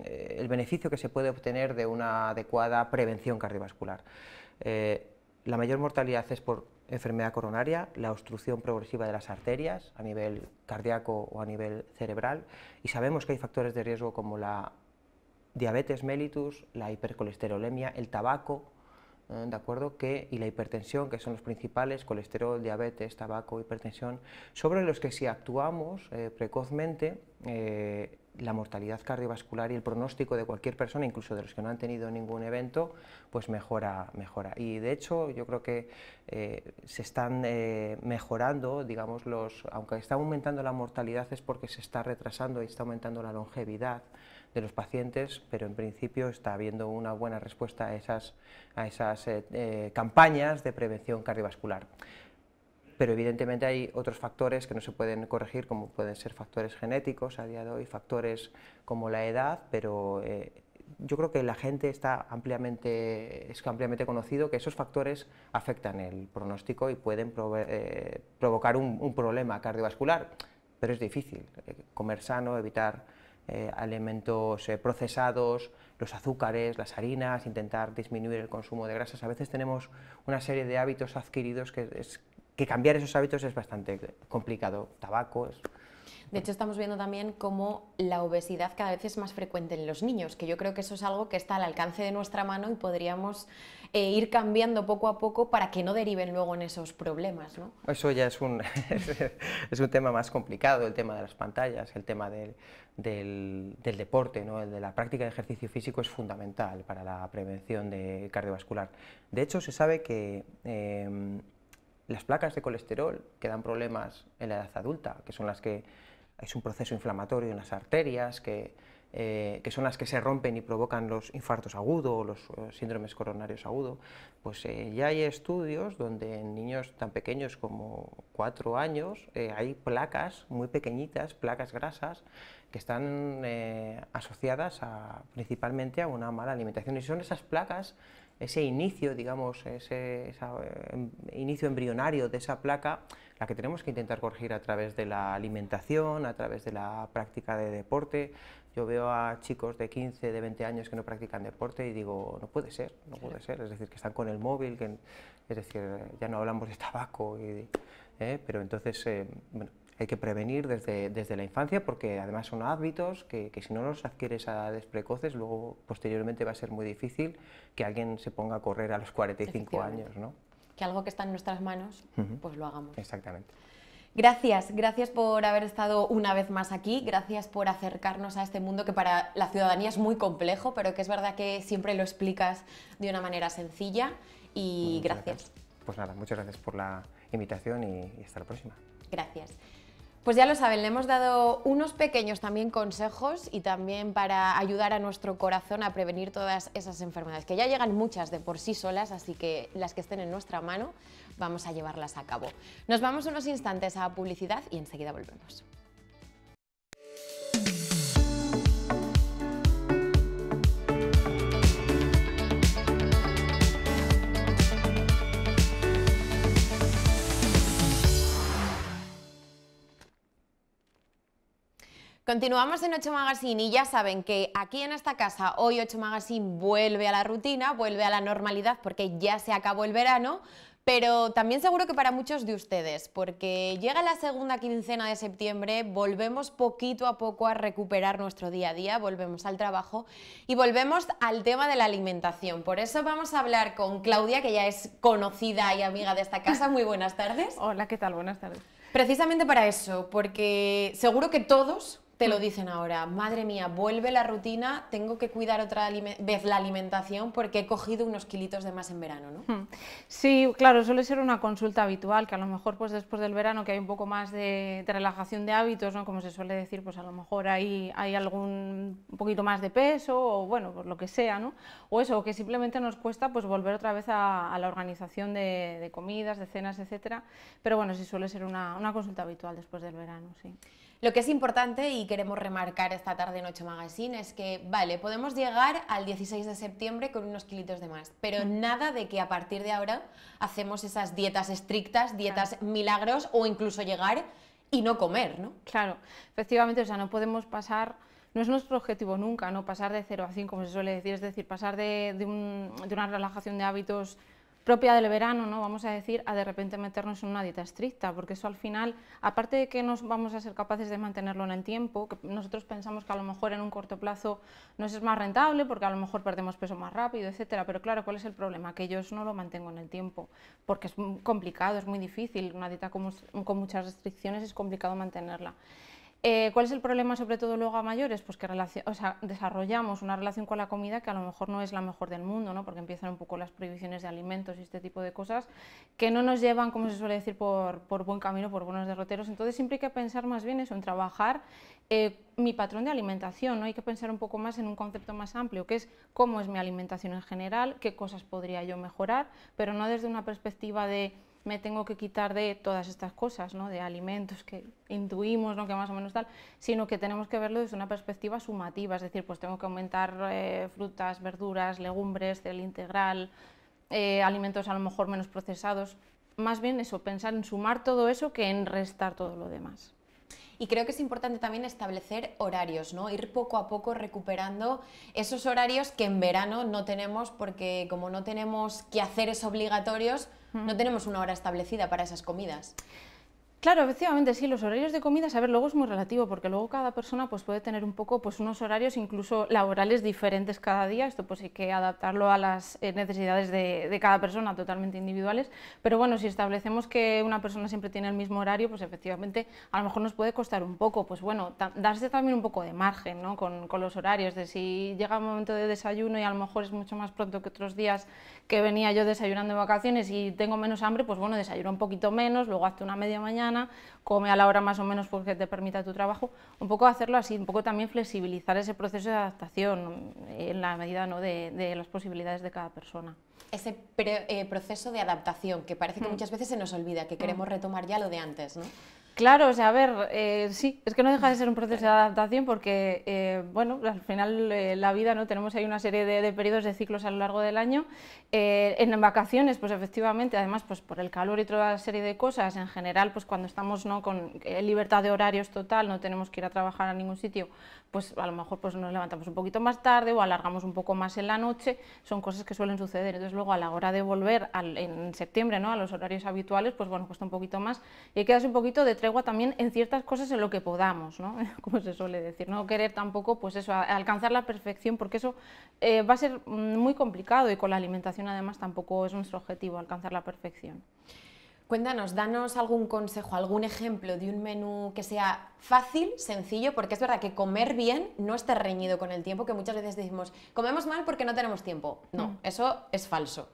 el beneficio que se puede obtener de una adecuada prevención cardiovascular. La mayor mortalidad es por enfermedad coronaria, la obstrucción progresiva de las arterias a nivel cardíaco o a nivel cerebral, y sabemos que hay factores de riesgo como la diabetes mellitus, la hipercolesterolemia, el tabaco, ¿de acuerdo? Y la hipertensión, que son los principales, colesterol, diabetes, tabaco, hipertensión, sobre los que si actuamos precozmente, la mortalidad cardiovascular y el pronóstico de cualquier persona, incluso de los que no han tenido ningún evento, pues mejora. Y de hecho yo creo que se están mejorando, digamos, aunque está aumentando la mortalidad es porque se está retrasando y está aumentando la longevidad de los pacientes, pero en principio está habiendo una buena respuesta a esas campañas de prevención cardiovascular. Pero evidentemente hay otros factores que no se pueden corregir, como pueden ser factores genéticos a día de hoy, factores como la edad, pero yo creo que la gente es ampliamente conocido que esos factores afectan el pronóstico y pueden provocar un problema cardiovascular. pero es difícil. Comer sano, evitar alimentos procesados, los azúcares, las harinas, intentar disminuir el consumo de grasas. A veces tenemos una serie de hábitos adquiridos que cambiar esos hábitos es bastante complicado. Tabaco es... De hecho, estamos viendo también cómo la obesidad cada vez es más frecuente en los niños, que yo creo que eso es algo que está al alcance de nuestra mano y podríamos ir cambiando poco a poco para que no deriven luego en esos problemas, ¿no? Eso ya es un tema más complicado, el tema de las pantallas, el tema del deporte, ¿no? El de la práctica de ejercicio físico es fundamental para la prevención de cardiovascular. De hecho, se sabe que las placas de colesterol que dan problemas en la edad adulta, que son las que es un proceso inflamatorio en las arterias, que son las que se rompen y provocan los infartos agudos o los síndromes coronarios agudos, pues ya hay estudios donde en niños tan pequeños como 4 años hay placas muy pequeñitas, placas grasas, que están asociadas principalmente a una mala alimentación, y son esas placas, ese inicio, digamos, ese inicio embrionario de esa placa, la que tenemos que intentar corregir a través de la alimentación, a través de la práctica de deporte. Yo veo a chicos de 15, de 20 años que no practican deporte y digo, no puede ser, es decir, que están con el móvil, es decir, ya no hablamos de tabaco, pero entonces, bueno, hay que prevenir desde la infancia, porque además son hábitos que si no los adquieres a edades precoces, luego posteriormente va a ser muy difícil que alguien se ponga a correr a los 45 años, ¿no? Que algo que está en nuestras manos, pues lo hagamos. Exactamente. Gracias por haber estado una vez más aquí, gracias por acercarnos a este mundo que para la ciudadanía es muy complejo, pero que es verdad que siempre lo explicas de una manera sencilla, y gracias. Pues nada, muchas gracias por la invitación y hasta la próxima. Gracias. Pues ya lo saben, le hemos dado unos pequeños también consejos y también para ayudar a nuestro corazón a prevenir todas esas enfermedades, que ya llegan muchas de por sí solas, así que las que estén en nuestra mano vamos a llevarlas a cabo. Nos vamos unos instantes a publicidad y enseguida volvemos. Continuamos en 8 Magazine y ya saben que aquí en esta casa hoy 8 Magazine vuelve a la rutina, vuelve a la normalidad porque ya se acabó el verano, pero también seguro que para muchos de ustedes, porque llega la segunda quincena de septiembre, volvemos poquito a poco a recuperar nuestro día a día, volvemos al trabajo y volvemos al tema de la alimentación. Por eso vamos a hablar con Claudia, que ya es conocida y amiga de esta casa. Muy buenas tardes. Hola, ¿qué tal? Buenas tardes. Precisamente para eso, porque seguro que todos te lo dicen ahora, madre mía, vuelve la rutina, tengo que cuidar otra vez la alimentación porque he cogido unos kilitos de más en verano, ¿no? Sí, claro, suele ser una consulta habitual, que a lo mejor pues después del verano, que hay un poco más de relajación de hábitos, ¿no? Como se suele decir, pues a lo mejor hay un poquito más de peso, o bueno, pues lo que sea, ¿no? O eso, que simplemente nos cuesta pues volver otra vez a la organización de comidas, de cenas, etcétera, pero bueno, sí suele ser una consulta habitual después del verano, sí. Lo que es importante y queremos remarcar esta tarde en 8 Magazine es que, vale, podemos llegar al 16 de septiembre con unos kilitos de más, pero nada de que a partir de ahora hacemos esas dietas estrictas, dietas milagros, o incluso llegar y no comer, ¿no? Claro, efectivamente, o sea, no podemos pasar, no es nuestro objetivo nunca, ¿no? Pasar de 0 a 100, como se suele decir, es decir, pasar de una relajación de hábitos propia del verano, ¿no? Vamos a decir, a de repente meternos en una dieta estricta, porque eso al final, aparte de que no vamos a ser capaces de mantenerlo en el tiempo, que nosotros pensamos que a lo mejor en un corto plazo nos es más rentable, porque a lo mejor perdemos peso más rápido, etcétera, pero claro, ¿cuál es el problema? Que yo eso no lo mantengo en el tiempo, porque es complicado, es muy difícil, una dieta con muchas restricciones es complicado mantenerla. ¿Cuál es el problema, sobre todo luego a mayores? Pues que desarrollamos una relación con la comida que a lo mejor no es la mejor del mundo, ¿no? Porque empiezan un poco las prohibiciones de alimentos y este tipo de cosas que no nos llevan, como se suele decir, por buen camino, por buenos derroteros. Entonces siempre hay que pensar más bien eso, en trabajar mi patrón de alimentación, ¿no? Hay que pensar un poco más en un concepto más amplio, que es cómo es mi alimentación en general, qué cosas podría yo mejorar, pero no desde una perspectiva de me tengo que quitar de todas estas cosas, ¿no? De alimentos que intuimos, ¿no? Que más o menos tal, sino que tenemos que verlo desde una perspectiva sumativa, es decir, pues tengo que aumentar frutas, verduras, legumbres, del integral, alimentos a lo mejor menos procesados, más bien eso, pensar en sumar todo eso que en restar todo lo demás. Y creo que es importante también establecer horarios, ¿no? Ir poco a poco recuperando esos horarios que en verano no tenemos, porque como no tenemos quehaceres obligatorios, no tenemos una hora establecida para esas comidas. Claro, efectivamente, sí, los horarios de comidas, a ver, luego es muy relativo, porque luego cada persona pues, puede tener un poco pues, unos horarios incluso laborales diferentes cada día, esto pues hay que adaptarlo a las necesidades de cada persona, totalmente individuales, pero bueno, si establecemos que una persona siempre tiene el mismo horario, pues efectivamente a lo mejor nos puede costar un poco, pues bueno, darse también un poco de margen, ¿no? con los horarios, de si llega un momento de desayuno y a lo mejor es mucho más pronto que otros días que venía yo desayunando en vacaciones y tengo menos hambre, pues bueno, desayuno un poquito menos, luego hazte una media mañana, come a la hora más o menos porque te permita tu trabajo, un poco hacerlo así, un poco también flexibilizar ese proceso de adaptación en la medida, ¿no? de las posibilidades de cada persona. Ese proceso de adaptación, que parece que muchas veces se nos olvida, que queremos retomar ya lo de antes, ¿no? Claro, o sea, a ver, sí, es que no deja de ser un proceso de adaptación porque, bueno, al final la vida, ¿no? Tenemos ahí una serie de periodos, de ciclos a lo largo del año. En vacaciones, pues efectivamente, además, pues por el calor y toda serie de cosas, en general, pues cuando estamos, ¿no? con libertad de horarios total, no tenemos que ir a trabajar a ningún sitio, pues a lo mejor pues nos levantamos un poquito más tarde o alargamos un poco más en la noche, son cosas que suelen suceder. Entonces luego a la hora de volver en septiembre, ¿no? a los horarios habituales, pues bueno, cuesta un poquito más y hay que darse un poquito de tregua también en ciertas cosas en lo que podamos, ¿no? Como se suele decir, no querer tampoco pues eso, alcanzar la perfección, porque eso va a ser muy complicado y con la alimentación además tampoco es nuestro objetivo alcanzar la perfección. Cuéntanos, danos algún consejo, algún ejemplo de un menú que sea fácil, sencillo, porque es verdad que comer bien no esté reñido con el tiempo, que muchas veces decimos, comemos mal porque no tenemos tiempo. No, eso es falso.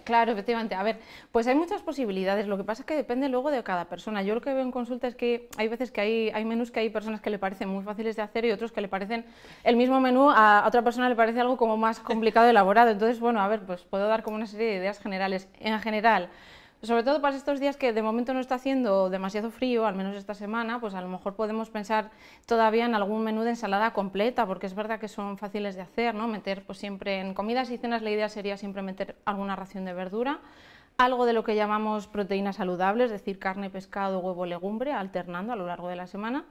Claro, efectivamente. A ver, pues hay muchas posibilidades, lo que pasa es que depende luego de cada persona. Yo lo que veo en consulta es que hay veces que hay menús que hay personas que le parecen muy fáciles de hacer y otros que le parecen el mismo menú, a otra persona le parece algo como más complicado de elaborado. Entonces, bueno, a ver, pues puedo dar como una serie de ideas generales. En general, sobre todo para estos días que de momento no está haciendo demasiado frío, al menos esta semana, pues a lo mejor podemos pensar todavía en algún menú de ensalada completa, porque es verdad que son fáciles de hacer, ¿no? Meter pues siempre en comidas y cenas, la idea sería siempre meter alguna ración de verdura, algo de lo que llamamos proteínas saludables, es decir, carne, pescado, huevo, legumbre, alternando a lo largo de la semana.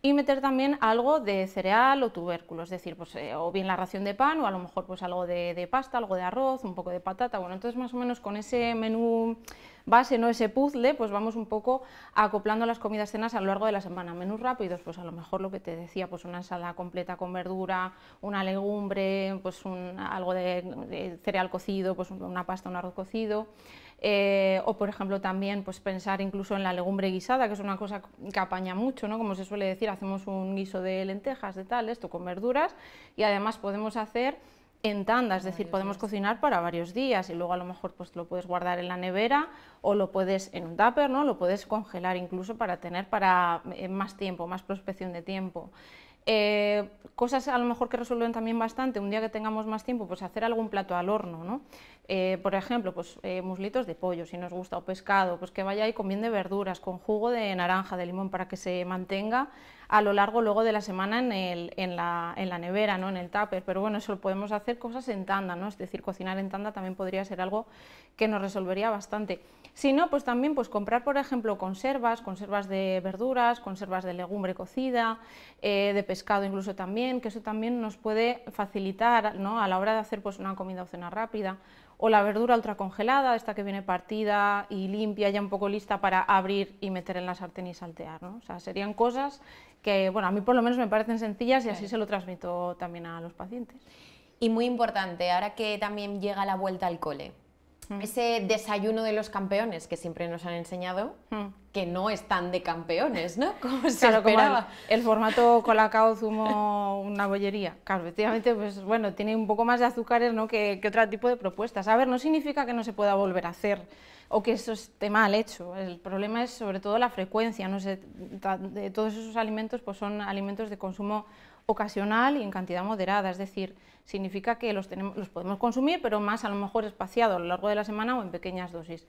Y meter también algo de cereal o tubérculo, es decir, pues, o bien la ración de pan o a lo mejor pues algo de pasta, algo de arroz, un poco de patata. Bueno, entonces más o menos con ese menú base, ¿no? Ese puzzle, pues vamos un poco acoplando las comidas cenas a lo largo de la semana. Menús rápidos, pues a lo mejor lo que te decía, pues una ensalada completa con verdura, una legumbre, pues algo de cereal cocido, pues una pasta, un arroz cocido. O por ejemplo también pues pensar incluso en la legumbre guisada, que es una cosa que apaña mucho, ¿no? Como se suele decir, hacemos un guiso de lentejas, de tal, esto con verduras, y además podemos hacer en tanda, es decir, podemos cocinar para varios días y luego a lo mejor pues lo puedes guardar en la nevera o lo puedes en un tupper, ¿no? Lo puedes congelar incluso para tener para más tiempo, más prospección de tiempo. Cosas a lo mejor que resuelven también bastante, un día que tengamos más tiempo, pues hacer algún plato al horno, ¿no? Por ejemplo, pues muslitos de pollo, si nos gusta, o pescado, pues que vaya ahí con bien de verduras, con jugo de naranja, de limón, para que se mantenga a lo largo luego de la semana en la nevera, ¿no? En el tupper. Pero bueno, eso lo podemos hacer cosas en tanda, ¿no? Es decir, cocinar en tanda también podría ser algo que nos resolvería bastante. Si no, pues también pues comprar, por ejemplo, conservas de verduras, conservas de legumbre cocida, de pescado incluso también, que eso también nos puede facilitar, ¿no? A la hora de hacer pues una comida o cena rápida. O la verdura ultracongelada, esta que viene partida y limpia, ya un poco lista para abrir y meter en la sartén y saltear, ¿no? O sea, serían cosas que, bueno, a mí por lo menos me parecen sencillas y así se lo transmito también a los pacientes. Y muy importante, ahora que también llega la vuelta al cole, ese desayuno de los campeones que siempre nos han enseñado, que no están de campeones, ¿no? Como se esperaba. Como el formato colacao, zumo, una bollería. Claro, efectivamente, pues bueno, tiene un poco más de azúcares, ¿no? que otro tipo de propuestas. A ver, no significa que no se pueda volver a hacer o que eso esté mal hecho. El problema es sobre todo la frecuencia, ¿no? De todos esos alimentos pues son alimentos de consumo ocasional y en cantidad moderada, es decir, significa que los podemos consumir, pero más a lo mejor espaciado a lo largo de la semana o en pequeñas dosis.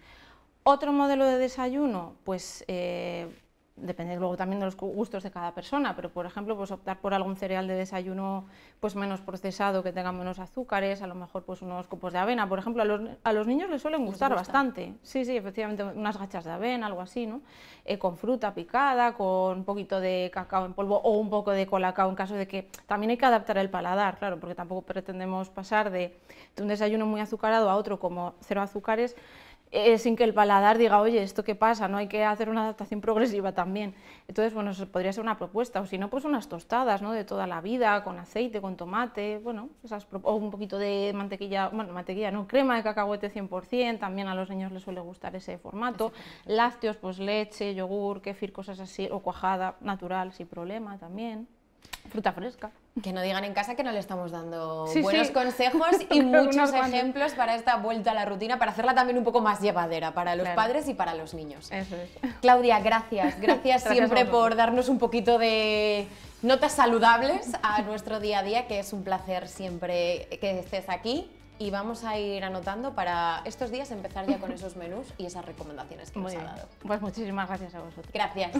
Otro modelo de desayuno, pues depende luego también de los gustos de cada persona, pero por ejemplo pues optar por algún cereal de desayuno pues menos procesado, que tenga menos azúcares, a lo mejor pues unos copos de avena, por ejemplo a los niños les suelen gustar bastante, sí, efectivamente, unas gachas de avena, algo así, ¿no? Con fruta picada, con un poquito de cacao en polvo o un poco de colacao en caso de que también hay que adaptar el paladar, claro, porque tampoco pretendemos pasar de un desayuno muy azucarado a otro como cero azúcares, sin que el paladar diga, oye, ¿esto qué pasa? No hay que hacer una adaptación progresiva también. Entonces, bueno, eso podría ser una propuesta, o si no, pues unas tostadas, ¿no? De toda la vida, con aceite, con tomate, bueno, o un poquito de mantequilla, bueno, mantequilla no, crema de cacahuete 100%, también a los niños les suele gustar ese formato. Lácteos, pues leche, yogur, kéfir, cosas así, o cuajada natural, sin problema también. Fruta fresca. Que no digan en casa que no le estamos dando Sí, buenos sí. consejos y muchos Unos cuantos. ejemplos para esta vuelta a la rutina, para hacerla también un poco más llevadera para los Claro. padres y para los niños. Eso es. Claudia, gracias. Gracias a siempre vosotros. por darnos un poquito de notas saludables a nuestro día a día, que es un placer siempre que estés aquí. Y vamos a ir anotando para estos días empezar ya con esos menús y esas recomendaciones que Muy nos ha bien. dado. Pues muchísimas gracias a vosotros. Gracias.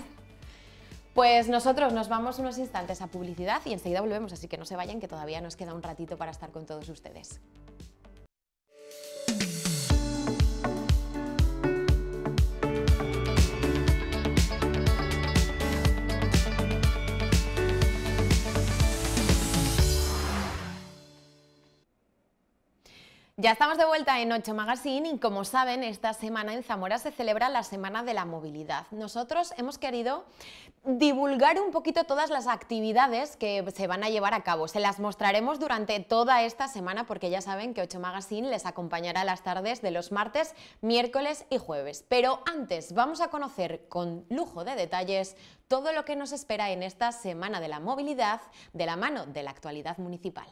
Pues nosotros nos vamos unos instantes a publicidad y enseguida volvemos, así que no se vayan, que todavía nos queda un ratito para estar con todos ustedes. Ya estamos de vuelta en 8 Magazine y como saben, esta semana en Zamora se celebra la Semana de la Movilidad. Nosotros hemos querido divulgar un poquito todas las actividades que se van a llevar a cabo. Se las mostraremos durante toda esta semana porque ya saben que 8 Magazine les acompañará las tardes de los martes, miércoles y jueves. Pero antes vamos a conocer con lujo de detalles todo lo que nos espera en esta Semana de la Movilidad de la mano de la actualidad municipal.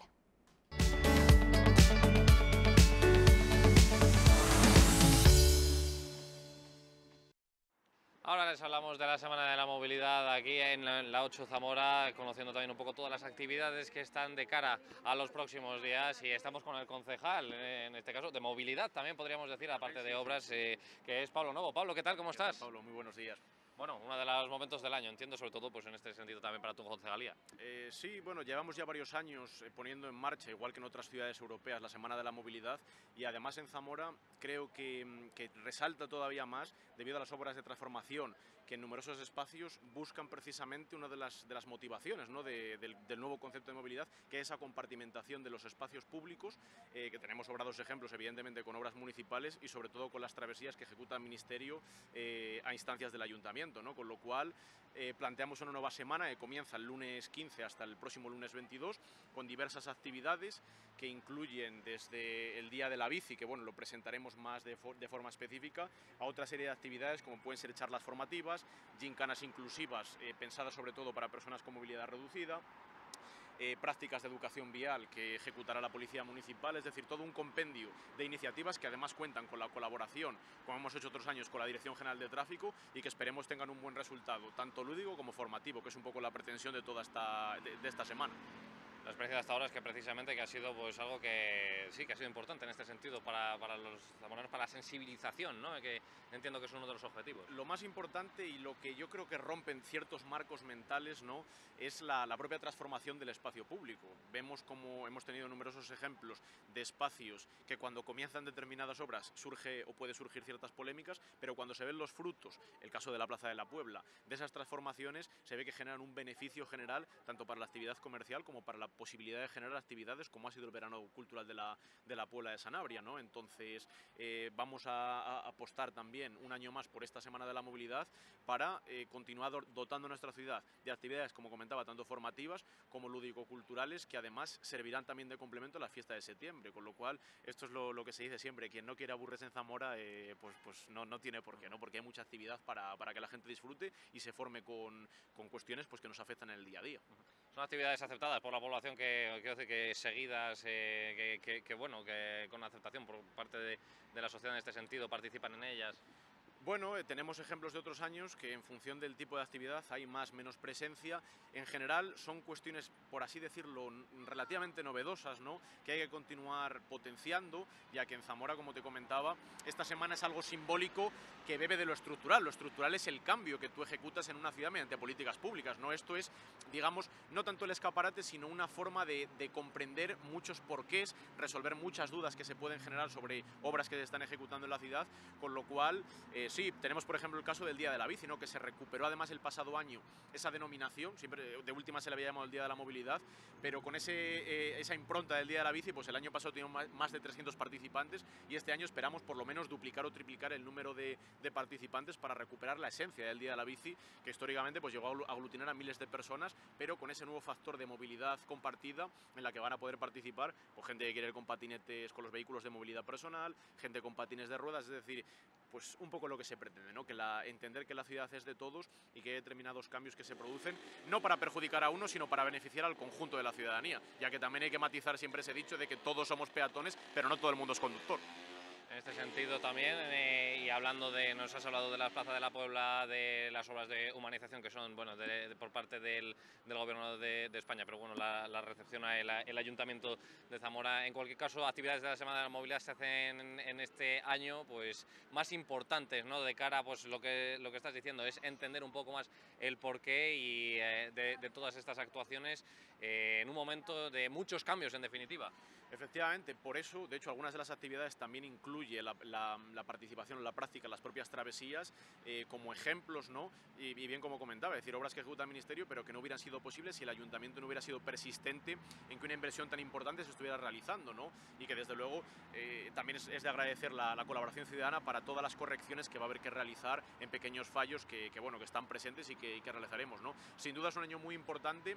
Ahora les hablamos de la Semana de la Movilidad aquí en la 8 Zamora, conociendo también un poco todas las actividades que están de cara a los próximos días y estamos con el concejal, en este caso, de movilidad también podríamos decir, aparte de obras, que es Pablo Novo. Pablo, ¿qué tal? ¿Cómo estás? Pablo, muy buenos días. Bueno, uno de los momentos del año, entiendo, sobre todo pues en este sentido también para tu concejalía. Sí, bueno, llevamos ya varios años poniendo en marcha, igual que en otras ciudades europeas, la Semana de la Movilidad y además en Zamora creo que resalta todavía más debido a las obras de transformación que en numerosos espacios buscan precisamente una de las motivaciones, ¿no? del nuevo concepto de movilidad, que es esa compartimentación de los espacios públicos, que tenemos sobrados ejemplos evidentemente con obras municipales y sobre todo con las travesías que ejecuta el Ministerio a instancias del Ayuntamiento, ¿no? Con lo cual planteamos una nueva semana que comienza el lunes 15 hasta el próximo lunes 22 con diversas actividades que incluyen desde el Día de la Bici, que bueno, lo presentaremos más de forma específica, a otra serie de actividades como pueden ser charlas formativas, gincanas inclusivas pensadas sobre todo para personas con movilidad reducida, prácticas de educación vial que ejecutará la Policía Municipal, es decir, todo un compendio de iniciativas que además cuentan con la colaboración, como hemos hecho otros años, con la Dirección General de Tráfico y que esperemos tengan un buen resultado, tanto lúdico como formativo, que es un poco la pretensión de toda esta semana. La experiencia de hasta ahora es que precisamente que ha sido pues algo que sí que ha sido importante en este sentido para los zamoranos, para la sensibilización, ¿no? Que entiendo que es uno de los objetivos. Lo más importante y lo que yo creo que rompen ciertos marcos mentales, ¿no? Es la propia transformación del espacio público. Vemos como hemos tenido numerosos ejemplos de espacios que cuando comienzan determinadas obras surge o puede surgir ciertas polémicas, pero cuando se ven los frutos, el caso de la Plaza de la Puebla, de esas transformaciones se ve que generan un beneficio general tanto para la actividad comercial como para la posibilidad de generar actividades como ha sido el verano cultural de la Puebla de Sanabria, ¿no? Entonces vamos a apostar también un año más por esta Semana de la Movilidad para continuar dotando nuestra ciudad de actividades, como comentaba, tanto formativas como lúdico-culturales, que además servirán también de complemento a la fiesta de septiembre, con lo cual esto es lo que se dice siempre, quien no quiere aburrirse en Zamora pues no tiene por qué, ¿no? Porque hay mucha actividad para que la gente disfrute y se forme con cuestiones pues que nos afectan en el día a día. Son actividades aceptadas por la población, quiero decir que seguidas, bueno, que con aceptación por parte de la sociedad en este sentido participan en ellas. Bueno, tenemos ejemplos de otros años que en función del tipo de actividad hay más, menos presencia. En general son cuestiones, por así decirlo, relativamente novedosas, ¿no?, que hay que continuar potenciando, ya que en Zamora, como te comentaba, esta semana es algo simbólico que bebe de lo estructural. Lo estructural es el cambio que tú ejecutas en una ciudad mediante políticas públicas, ¿no? Esto es, digamos, no tanto el escaparate, sino una forma de comprender muchos porqués, resolver muchas dudas que se pueden generar sobre obras que se están ejecutando en la ciudad, con lo cual, sí, tenemos por ejemplo el caso del Día de la Bici, ¿no?, que se recuperó además el pasado año esa denominación, siempre de última se le había llamado el Día de la Movilidad, pero con esa impronta del Día de la Bici, pues el año pasado tuvimos más de 300 participantes y este año esperamos por lo menos duplicar o triplicar el número de participantes para recuperar la esencia del Día de la Bici, que históricamente pues llegó a aglutinar a miles de personas, pero con ese nuevo factor de movilidad compartida en la que van a poder participar pues gente que quiere ir con patinetes, con los vehículos de movilidad personal, gente con patines de ruedas, es decir, pues un poco lo que se pretende, ¿no?, que entender que la ciudad es de todos y que hay determinados cambios que se producen, no para perjudicar a uno, sino para beneficiar al conjunto de la ciudadanía, ya que también hay que matizar siempre ese dicho de que todos somos peatones, pero no todo el mundo es conductor. En este sentido también, y hablando nos has hablado de la Plaza de la Puebla, de las obras de humanización que son, bueno, por parte del Gobierno de España, pero bueno, la recepciona el Ayuntamiento de Zamora. En cualquier caso, actividades de la Semana de la Movilidad se hacen en este año pues más importantes, ¿no?, de cara, pues lo que estás diciendo, es entender un poco más el porqué y de todas estas actuaciones en un momento de muchos cambios, en definitiva. Efectivamente, por eso, de hecho, algunas de las actividades también incluye la participación en la práctica en las propias travesías como ejemplos, ¿no?, y bien como comentaba, es decir, obras que ejecuta el Ministerio, pero que no hubieran sido posibles si el Ayuntamiento no hubiera sido persistente en que una inversión tan importante se estuviera realizando, ¿no?, y que desde luego también es de agradecer la colaboración ciudadana para todas las correcciones que va a haber que realizar en pequeños fallos que están presentes y que realizaremos, ¿no? Sin duda es un año muy importante,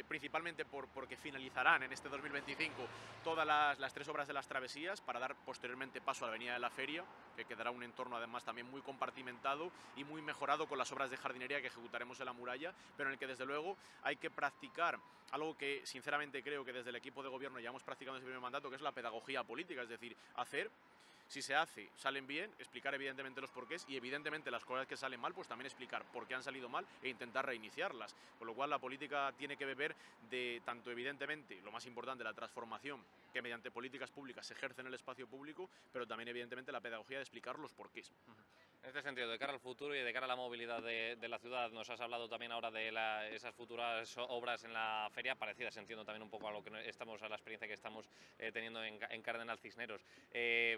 principalmente porque finalizarán en este 2025 todas las 3 obras de las travesías para dar posteriormente paso a la Avenida de la Feria, que quedará un entorno además también muy compartimentado y muy mejorado con las obras de jardinería que ejecutaremos en la muralla, pero en el que desde luego hay que practicar algo que sinceramente creo que desde el equipo de gobierno llevamos practicando desde el primer mandato, que es la pedagogía política, es decir, hacer. Si se hace, salen bien, explicar evidentemente los porqués y evidentemente las cosas que salen mal, pues también explicar por qué han salido mal e intentar reiniciarlas. Con lo cual la política tiene que beber de tanto evidentemente, lo más importante, la transformación que mediante políticas públicas se ejerce en el espacio público, pero también evidentemente la pedagogía de explicar los porqués. En este sentido, de cara al futuro y de cara a la movilidad de la ciudad, nos has hablado también ahora de esas futuras obras en la feria, parecidas, entiendo también un poco a a la experiencia que estamos teniendo en Cardenal Cisneros,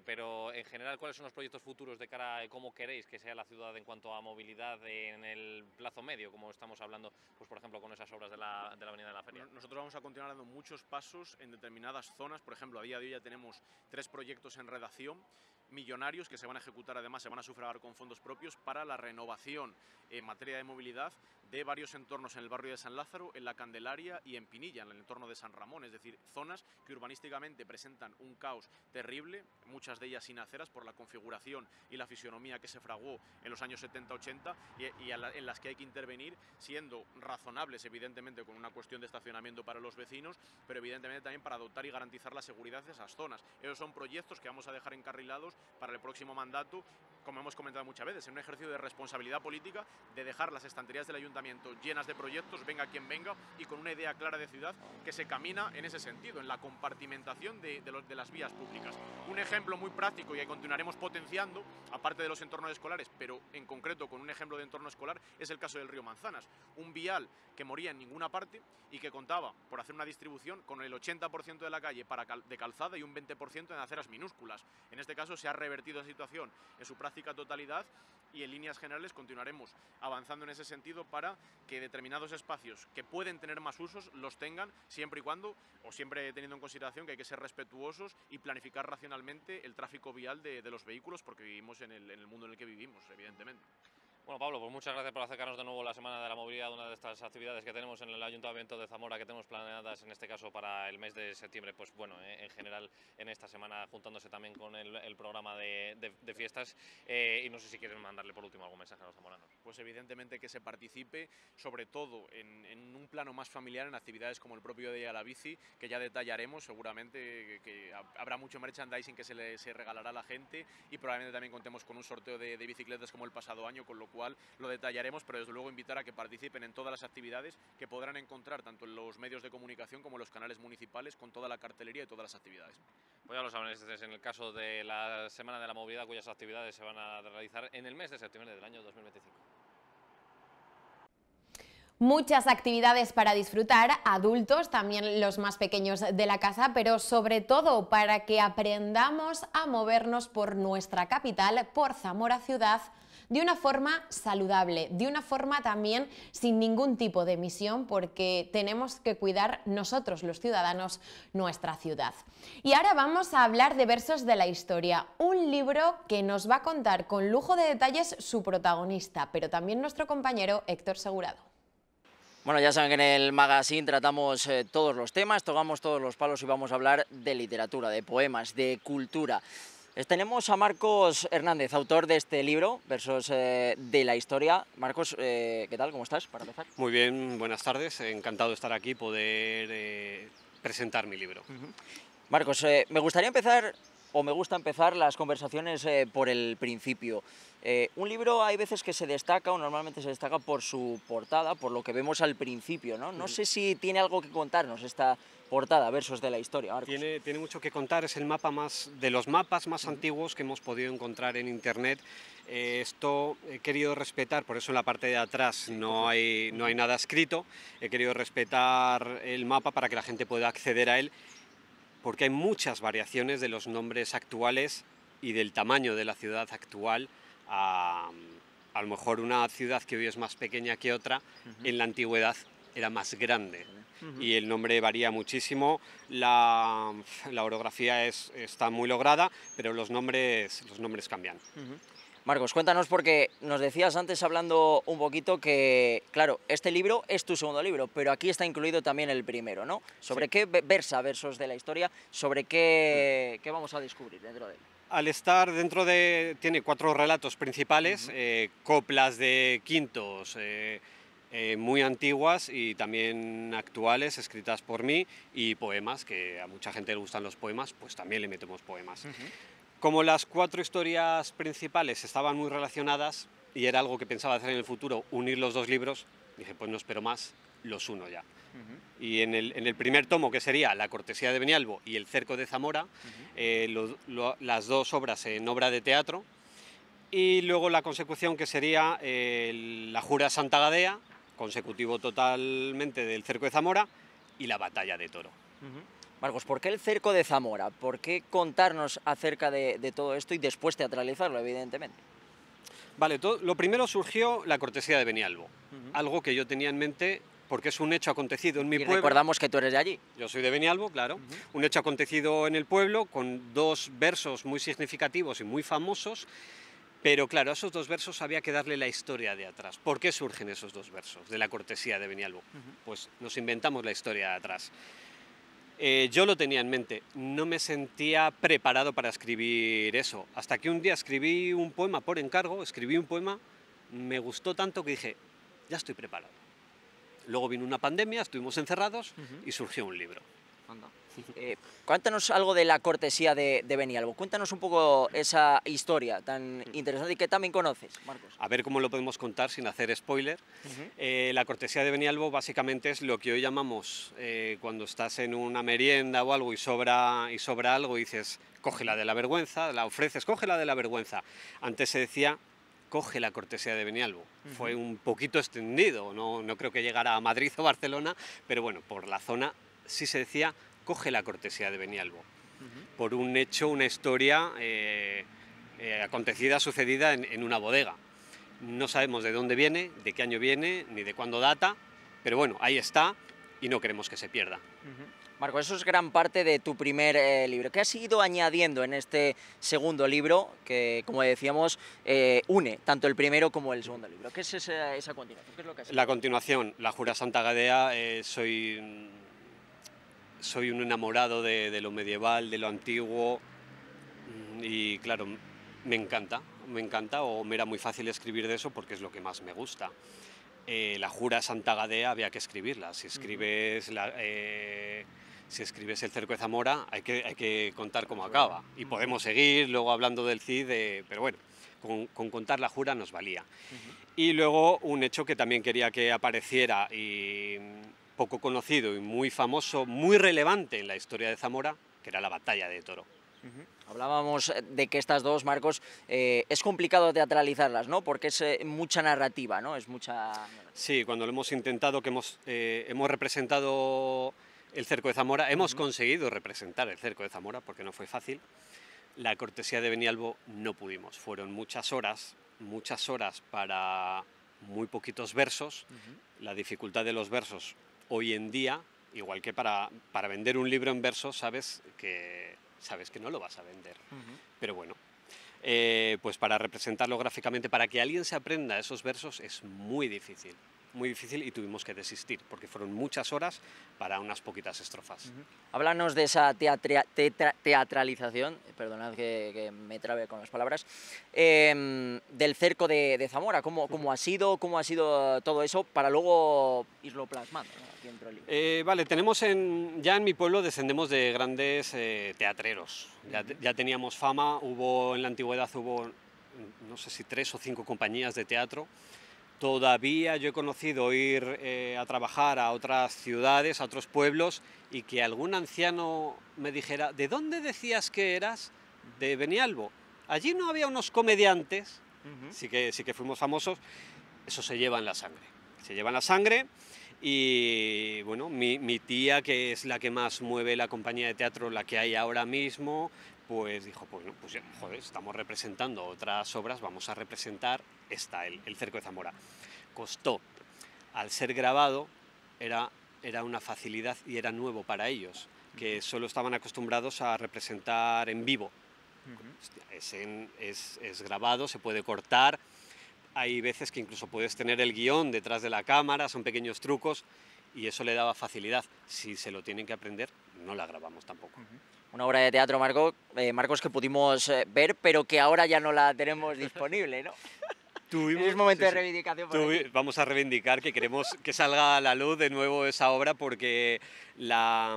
pero en general, ¿cuáles son los proyectos futuros de cara a cómo queréis que sea la ciudad en cuanto a movilidad en el plazo medio, como estamos hablando, pues por ejemplo, con esas obras de la Avenida de la Feria? Nosotros vamos a continuar dando muchos pasos en determinadas zonas, por ejemplo, a día de hoy ya tenemos 3 proyectos en redacción millonarios que se van a ejecutar, además se van a sufragar con fondos propios para la renovación en materia de movilidad de varios entornos en el barrio de San Lázaro, en la Candelaria y en Pinilla, en el entorno de San Ramón, es decir, zonas que urbanísticamente presentan un caos terrible, muchas de ellas sin aceras por la configuración y la fisionomía que se fraguó en los años 70-80 y en las que hay que intervenir siendo razonables, evidentemente, con una cuestión de estacionamiento para los vecinos, pero evidentemente también para dotar y garantizar la seguridad de esas zonas. Esos son proyectos que vamos a dejar encarrilados para el próximo mandato, como hemos comentado muchas veces, en un ejercicio de responsabilidad política, de dejar las estanterías del Ayuntamiento llenas de proyectos, venga quien venga, y con una idea clara de ciudad que se camina en ese sentido, en la compartimentación de las vías públicas. Un ejemplo muy práctico y que continuaremos potenciando, aparte de los entornos escolares, pero en concreto con un ejemplo de entorno escolar, es el caso del río Manzanas, un vial que moría en ninguna parte y que contaba, por hacer una distribución, con el 80% de la calle de calzada y un 20% en aceras minúsculas. En este caso se ha revertido la situación en su práctica totalidad y en líneas generales continuaremos avanzando en ese sentido para que determinados espacios que pueden tener más usos los tengan siempre y cuando, o siempre teniendo en consideración que hay que ser respetuosos y planificar racionalmente el tráfico vial de los vehículos, porque vivimos en el mundo en el que vivimos, evidentemente. Bueno, Pablo, pues muchas gracias por acercarnos de nuevo a la Semana de la Movilidad, una de estas actividades que tenemos en el Ayuntamiento de Zamora, que tenemos planeadas en este caso para el mes de septiembre, pues bueno, en general en esta semana juntándose también con el programa de fiestas, y no sé si quieren mandarle por último algún mensaje a los zamoranos. Pues evidentemente que se participe, sobre todo en un plano más familiar, en actividades como el propio Día de la Bici, que ya detallaremos seguramente, que habrá mucho merchandising que se regalará a la gente, y probablemente también contemos con un sorteo de bicicletas como el pasado año, con lo cual lo detallaremos, pero desde luego invitar a que participen en todas las actividades que podrán encontrar tanto en los medios de comunicación como en los canales municipales, con toda la cartelería y todas las actividades. Pues ya lo saben, este es en el caso de la Semana de la Movilidad, cuyas actividades se van a realizar en el mes de septiembre del año 2025. Muchas actividades para disfrutar, adultos, también los más pequeños de la casa, pero sobre todo para que aprendamos a movernos por nuestra capital, por Zamora ciudad, de una forma saludable, de una forma también sin ningún tipo de emisión, porque tenemos que cuidar nosotros, los ciudadanos, nuestra ciudad. Y ahora vamos a hablar de Versos de la Historia, un libro que nos va a contar con lujo de detalles su protagonista, pero también nuestro compañero Héctor Segurado. Bueno, ya saben que en el magazine tratamos todos los temas, tocamos todos los palos y vamos a hablar de literatura, de poemas, de cultura. Tenemos a Marcos Hernández, autor de este libro, Versos de la Historia. Marcos, ¿qué tal? ¿Cómo estás? Para empezar. Muy bien, buenas tardes. Encantado de estar aquí y poder presentar mi libro. Marcos, me gustaría empezar, o me gusta empezar las conversaciones por el principio. Un libro hay veces que se destaca, o normalmente se destaca por su portada, por lo que vemos al principio, ¿no? No sé si tiene algo que contarnos esta portada, Versos de la Historia, Marcos. Tiene mucho que contar, es el mapa de los mapas más antiguos que hemos podido encontrar en Internet. Esto he querido respetar, por eso en la parte de atrás no hay nada escrito. He querido respetar el mapa para que la gente pueda acceder a él, porque hay muchas variaciones de los nombres actuales y del tamaño de la ciudad actual. A lo mejor una ciudad que hoy es más pequeña que otra, en la antigüedad era más grande. Y el nombre varía muchísimo, la orografía está muy lograda, pero los nombres cambian. Marcos, cuéntanos, porque nos decías antes hablando un poquito que, claro, este libro es tu segundo libro, pero aquí está incluido también el primero, ¿no? ¿Sobre qué versa Versos de la Historia? ¿Sobre qué vamos a descubrir dentro de él? Al estar dentro tiene 4 relatos principales, coplas de quintos, muy antiguas y también actuales, escritas por mí, y poemas, que a mucha gente le gustan los poemas, pues también le metemos poemas. Como las 4 historias principales estaban muy relacionadas y era algo que pensaba hacer en el futuro, unir los 2 libros, dije, pues no espero más, los uno ya. Y en el primer tomo, que sería La cortesía de Benialbo y El cerco de Zamora, las 2 obras en obra de teatro, y luego la consecución, que sería La jura Santa Gadea, consecutivo totalmente del cerco de Zamora, y La batalla de Toro. Marcos, ¿por qué el cerco de Zamora? ¿Por qué contarnos acerca de todo esto y después teatralizarlo, evidentemente? Vale, lo primero surgió La cortesía de Benialbo, algo que yo tenía en mente porque es un hecho acontecido en mi pueblo. Recordamos que tú eres de allí. Yo soy de Benialbo, claro. Un hecho acontecido en el pueblo con 2 versos muy significativos y muy famosos, pero claro, a esos 2 versos había que darle la historia de atrás. ¿Por qué surgen esos 2 versos de La cortesía de Benialbo? Pues nos inventamos la historia de atrás. Yo lo tenía en mente, no me sentía preparado para escribir eso, hasta que un día escribí un poema por encargo, me gustó tanto que dije, ya estoy preparado. Luego vino una pandemia, estuvimos encerrados y surgió un libro. Cuéntanos algo de La cortesía de Benialbo, cuéntanos un poco esa historia tan interesante y que también conoces, Marcos. A ver cómo lo podemos contar sin hacer spoiler. La cortesía de Benialbo básicamente es lo que hoy llamamos cuando estás en una merienda o algo y sobra algo y dices, cógela de la vergüenza, la ofreces, cógela de la vergüenza. Antes se decía, coge la cortesía de Benialbo. Fue un poquito extendido, no creo que llegara a Madrid o Barcelona, pero bueno, por la zona sí se decía, coge la cortesía de Benialbo, por un hecho, una historia acontecida, sucedida en una bodega. No sabemos de dónde viene, de qué año viene, ni de cuándo data, pero bueno, ahí está y no queremos que se pierda. Marco, eso es gran parte de tu primer libro. ¿Qué has ido añadiendo en este segundo libro que, como decíamos, une tanto el primero como el segundo libro? ¿Qué es esa continuación? ¿Qué es lo que has hecho? La continuación, la Jura Santa Gadea, soy un enamorado de lo medieval, de lo antiguo, y claro, me encanta, o me era muy fácil escribir de eso porque es lo que más me gusta. La Jura Santa Gadea había que escribirla. Si escribes el cerco de Zamora, hay que contar cómo acaba. Y podemos seguir luego hablando del Cid, pero bueno, con contar la Jura nos valía. Y luego un hecho que también quería que apareciera, y poco conocido y muy famoso, muy relevante en la historia de Zamora, que era la batalla de Toro. Hablábamos de que estas dos, Marcos, es complicado teatralizarlas, ¿no? Porque es mucha narrativa, ¿no? Es mucha... Sí, cuando lo hemos intentado, que hemos representado el cerco de Zamora, hemos conseguido representar el cerco de Zamora, porque no fue fácil. La cortesía de Benialbo no pudimos, fueron muchas horas para muy poquitos versos. La dificultad de los versos hoy en día, igual que para vender un libro en versos, sabes que no lo vas a vender. Pero bueno, pues para representarlo gráficamente, para que alguien se aprenda esos versos, es muy difícil, y tuvimos que desistir, porque fueron muchas horas para unas poquitas estrofas. Háblanos de esa teatralización, perdonad que me trabe con las palabras, del cerco de Zamora. ¿Cómo ha sido todo eso para luego irlo plasmando, ¿no? Aquí dentro del libro? Vale, tenemos ya en mi pueblo descendemos de grandes teatreros. Ya teníamos fama, en la antigüedad hubo, no sé si 3 o 5 compañías de teatro. Todavía yo he conocido ir a trabajar a otras ciudades, a otros pueblos, y que algún anciano me dijera: ¿de dónde decías que eras? De Benialbo. Allí no había unos comediantes, sí que fuimos famosos. Eso se lleva en la sangre. Y bueno, mi tía, que es la que más mueve la compañía de teatro, la que hay ahora mismo, pues dijo: pues joder, estamos representando otras obras, vamos a representar el cerco de Zamora. Costó. Al ser grabado era una facilidad y era nuevo para ellos, que solo estaban acostumbrados a representar en vivo. Es grabado, se puede cortar, hay veces que incluso puedes tener el guión detrás de la cámara, son pequeños trucos, y eso le daba facilidad. Si se lo tienen que aprender, no la grabamos tampoco. Una obra de teatro, Marcos, que pudimos ver, pero que ahora ya no la tenemos disponible, ¿no? Es momento de reivindicación. Vamos a reivindicar, que queremos que salga a la luz de nuevo esa obra, porque la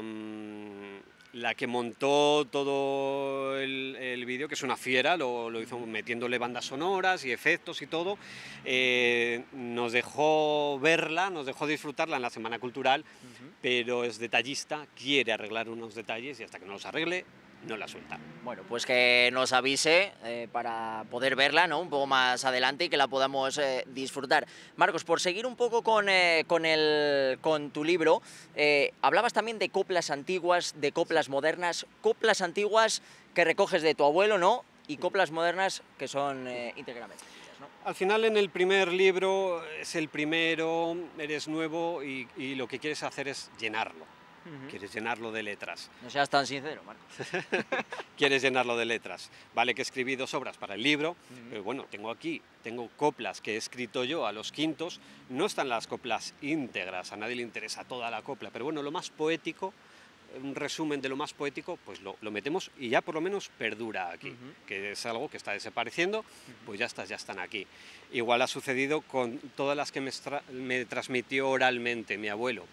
que montó todo el vídeo, que es una fiera, lo hizo metiéndole bandas sonoras y efectos y todo, nos dejó verla, nos dejó disfrutarla en la Semana Cultural, pero es detallista, quiere arreglar unos detalles, y hasta que no los arregle, no la suelta. Bueno, pues que nos avise para poder verla, ¿no?, un poco más adelante, y que la podamos disfrutar. Marcos, por seguir un poco con tu libro, hablabas también de coplas antiguas, de coplas modernas, coplas antiguas que recoges de tu abuelo, ¿no?, y coplas modernas que son íntegramente tuyas, ¿no? Al final, en el primer libro, es el primero, eres nuevo, y lo que quieres hacer es llenarlo. Quieres llenarlo de letras. No seas tan sincero, Marcos. Quieres llenarlo de letras. Vale que escribí 2 obras para el libro, pero bueno, tengo coplas que he escrito yo a los quintos. No están las coplas íntegras, a nadie le interesa toda la copla, pero bueno, lo más poético, un resumen de lo más poético, pues lo metemos, y ya por lo menos perdura aquí, que es algo que está desapareciendo, pues ya están aquí. Igual ha sucedido con todas las que me transmitió oralmente mi abuelo.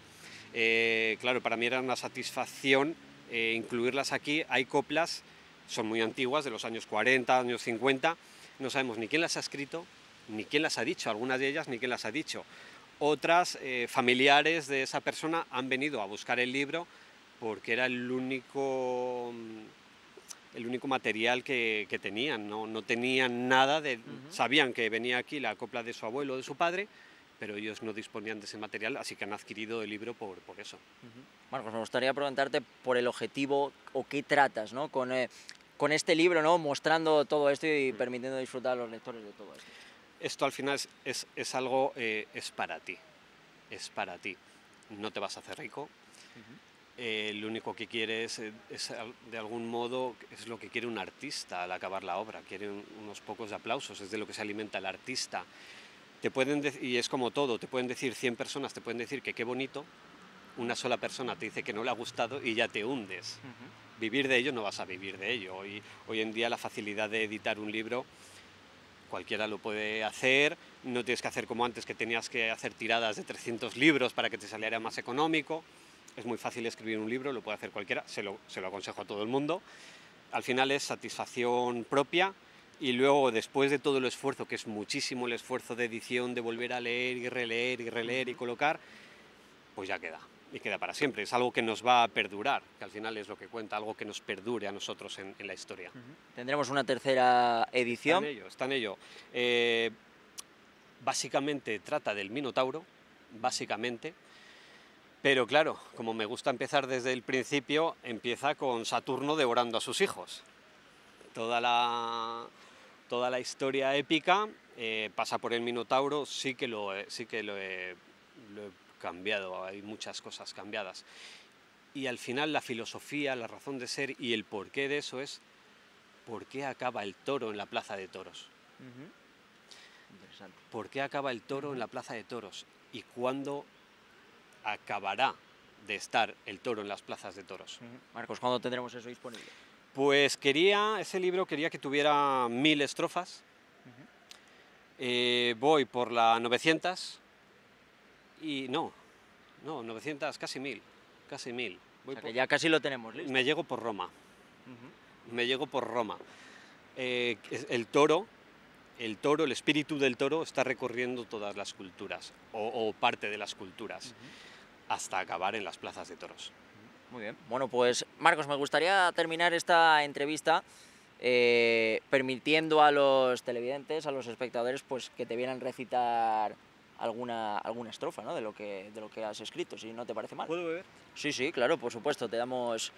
Claro, para mí era una satisfacción incluirlas aquí. Hay coplas, son muy antiguas, de los años 40, años 50, no sabemos ni quién las ha escrito, ni quién las ha dicho, algunas de ellas ni quién las ha dicho. Otras, familiares de esa persona, han venido a buscar el libro porque era el único material que tenían, no tenían nada sabían que venía aquí la copla de su abuelo o de su padre, pero ellos no disponían de ese material, así que han adquirido el libro por eso. Marcos, me gustaría preguntarte por el objetivo, o qué tratas, ¿no?, con este libro, ¿no?, mostrando todo esto y permitiendo disfrutar a los lectores de todo esto. Esto al final es algo, es para ti, no te vas a hacer rico, lo único que quiere es, de algún modo, es lo que quiere un artista al acabar la obra, quiere unos pocos aplausos, es de lo que se alimenta el artista. Y es como todo, te pueden decir 100 personas, te pueden decir que qué bonito, una sola persona te dice que no le ha gustado y ya te hundes. Vivir de ello no vas a vivir de ello. Hoy en día la facilidad de editar un libro, cualquiera lo puede hacer, no tienes que hacer como antes, que tenías que hacer tiradas de 300 libros para que te saliera más económico. Es muy fácil escribir un libro, lo puede hacer cualquiera, se lo aconsejo a todo el mundo. Al final es satisfacción propia y luego, después de todo el esfuerzo, que es muchísimo el esfuerzo de edición, de volver a leer y releer y colocar, pues ya queda. Y queda para siempre. Es algo que nos va a perdurar, que al final es lo que cuenta, algo que nos perdure a nosotros en la historia. Tendremos una tercera edición. Está en ello. Básicamente trata del Minotauro, básicamente. Pero claro, como me gusta empezar desde el principio, empieza con Saturno devorando a sus hijos. Toda la historia épica pasa por el Minotauro, sí que lo he cambiado, hay muchas cosas cambiadas. Y al final la filosofía, la razón de ser y el porqué de eso es ¿por qué acaba el toro en la plaza de toros? Interesante. ¿Por qué acaba el toro en la plaza de toros? ¿Y cuándo acabará de estar el toro en las plazas de toros? Marcos, ¿cuándo tendremos eso disponible? Pues ese libro quería que tuviera 1000 estrofas. Voy por la 900 y no, 900, casi 1000. O sea, que ya casi lo tenemos listo. Me llego por Roma. Me llego por Roma. El toro, el espíritu del toro está recorriendo todas las culturas, o parte de las culturas, hasta acabar en las plazas de toros. Muy bien. Bueno, pues Marcos, me gustaría terminar esta entrevista permitiendo a los televidentes, a los espectadores, pues que te vieran recitar alguna estrofa, ¿no? de lo que has escrito, si no te parece mal. ¿Puedo beber? Sí, claro, por supuesto, te damos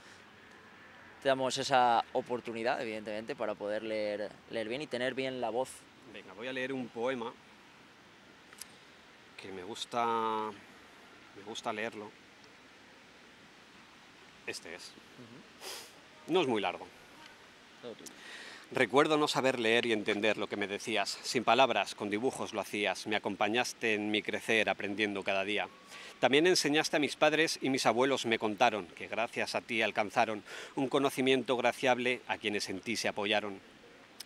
esa oportunidad, evidentemente, para poder leer bien y tener bien la voz. Venga, voy a leer un poema que me gusta leerlo. Este es. No es muy largo. Todo tuyo. Recuerdo no saber leer y entender lo que me decías. Sin palabras, con dibujos lo hacías. Me acompañaste en mi crecer, aprendiendo cada día. También enseñaste a mis padres y mis abuelos me contaron que gracias a ti alcanzaron un conocimiento graciable a quienes en ti se apoyaron.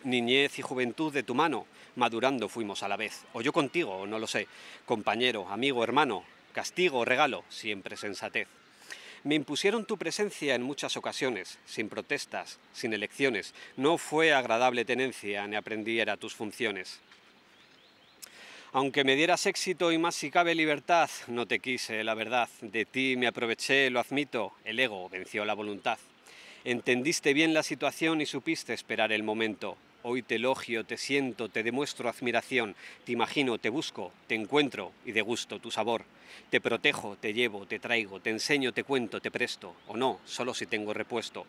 Niñez y juventud de tu mano, madurando fuimos a la vez. O yo contigo, no lo sé. Compañero, amigo, hermano, castigo, regalo, siempre sensatez. Me impusieron tu presencia en muchas ocasiones, sin protestas, sin elecciones. No fue agradable tenencia, ni aprendiera tus funciones. Aunque me dieras éxito y más si cabe libertad, no te quise, la verdad. De ti me aproveché, lo admito, el ego venció la voluntad. Entendiste bien la situación y supiste esperar el momento. Hoy te elogio, te siento, te demuestro admiración, te imagino, te busco, te encuentro y degusto tu sabor. Te protejo, te llevo, te traigo, te enseño, te cuento, te presto, o no, solo si tengo repuesto.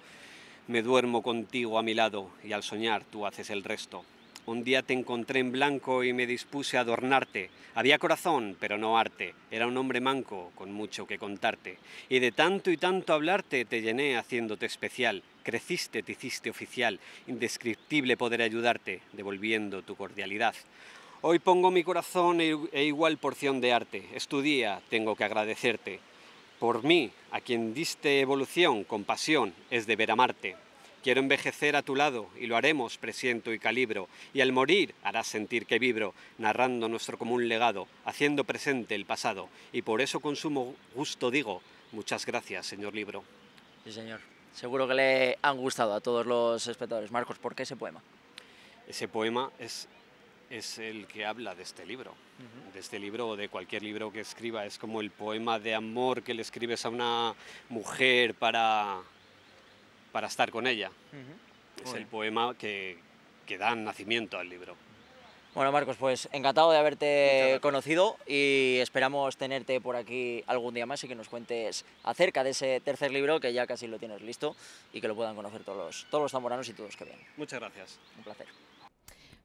Me duermo contigo a mi lado y al soñar tú haces el resto. Un día te encontré en blanco y me dispuse a adornarte. Había corazón, pero no arte. Era un hombre manco, con mucho que contarte. Y de tanto y tanto hablarte te llené haciéndote especial. Creciste, te hiciste oficial. Indescriptible poder ayudarte, devolviendo tu cordialidad. Hoy pongo mi corazón e igual porción de arte. Es tu día, tengo que agradecerte. Por mí, a quien diste evolución, compasión, es deber amarte. Quiero envejecer a tu lado y lo haremos, presiento y calibro, y al morir harás sentir que vibro, narrando nuestro común legado, haciendo presente el pasado, y por eso con sumo gusto digo, muchas gracias, señor libro. Sí, señor. Seguro que le han gustado a todos los espectadores. Marcos, ¿por qué ese poema? Ese poema es el que habla de este libro, de este libro o de cualquier libro que escriba. Es como el poema de amor que le escribes a una mujer para estar con ella. Es el poema que da nacimiento al libro. Bueno, Marcos, pues encantado de haberte conocido y esperamos tenerte por aquí algún día más y que nos cuentes acerca de ese tercer libro, que ya casi lo tienes listo, y que lo puedan conocer todos los zamoranos y todos que vienen. Muchas gracias. Un placer.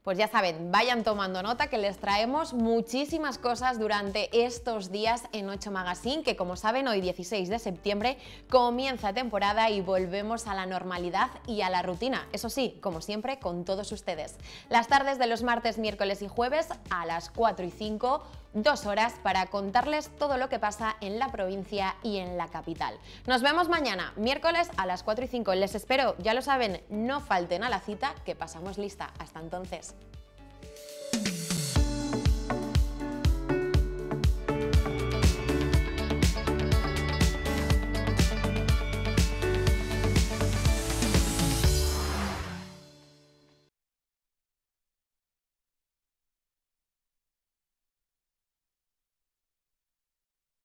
Pues ya saben, vayan tomando nota que les traemos muchísimas cosas durante estos días en 8 Magazine, que como saben hoy 16 de septiembre comienza temporada y volvemos a la normalidad y a la rutina, eso sí, como siempre con todos ustedes. Las tardes de los martes, miércoles y jueves a las 4 y 5, 2 horas para contarles todo lo que pasa en la provincia y en la capital. Nos vemos mañana, miércoles a las 4 y 5. Les espero, ya lo saben, no falten a la cita, que pasamos lista. Hasta entonces.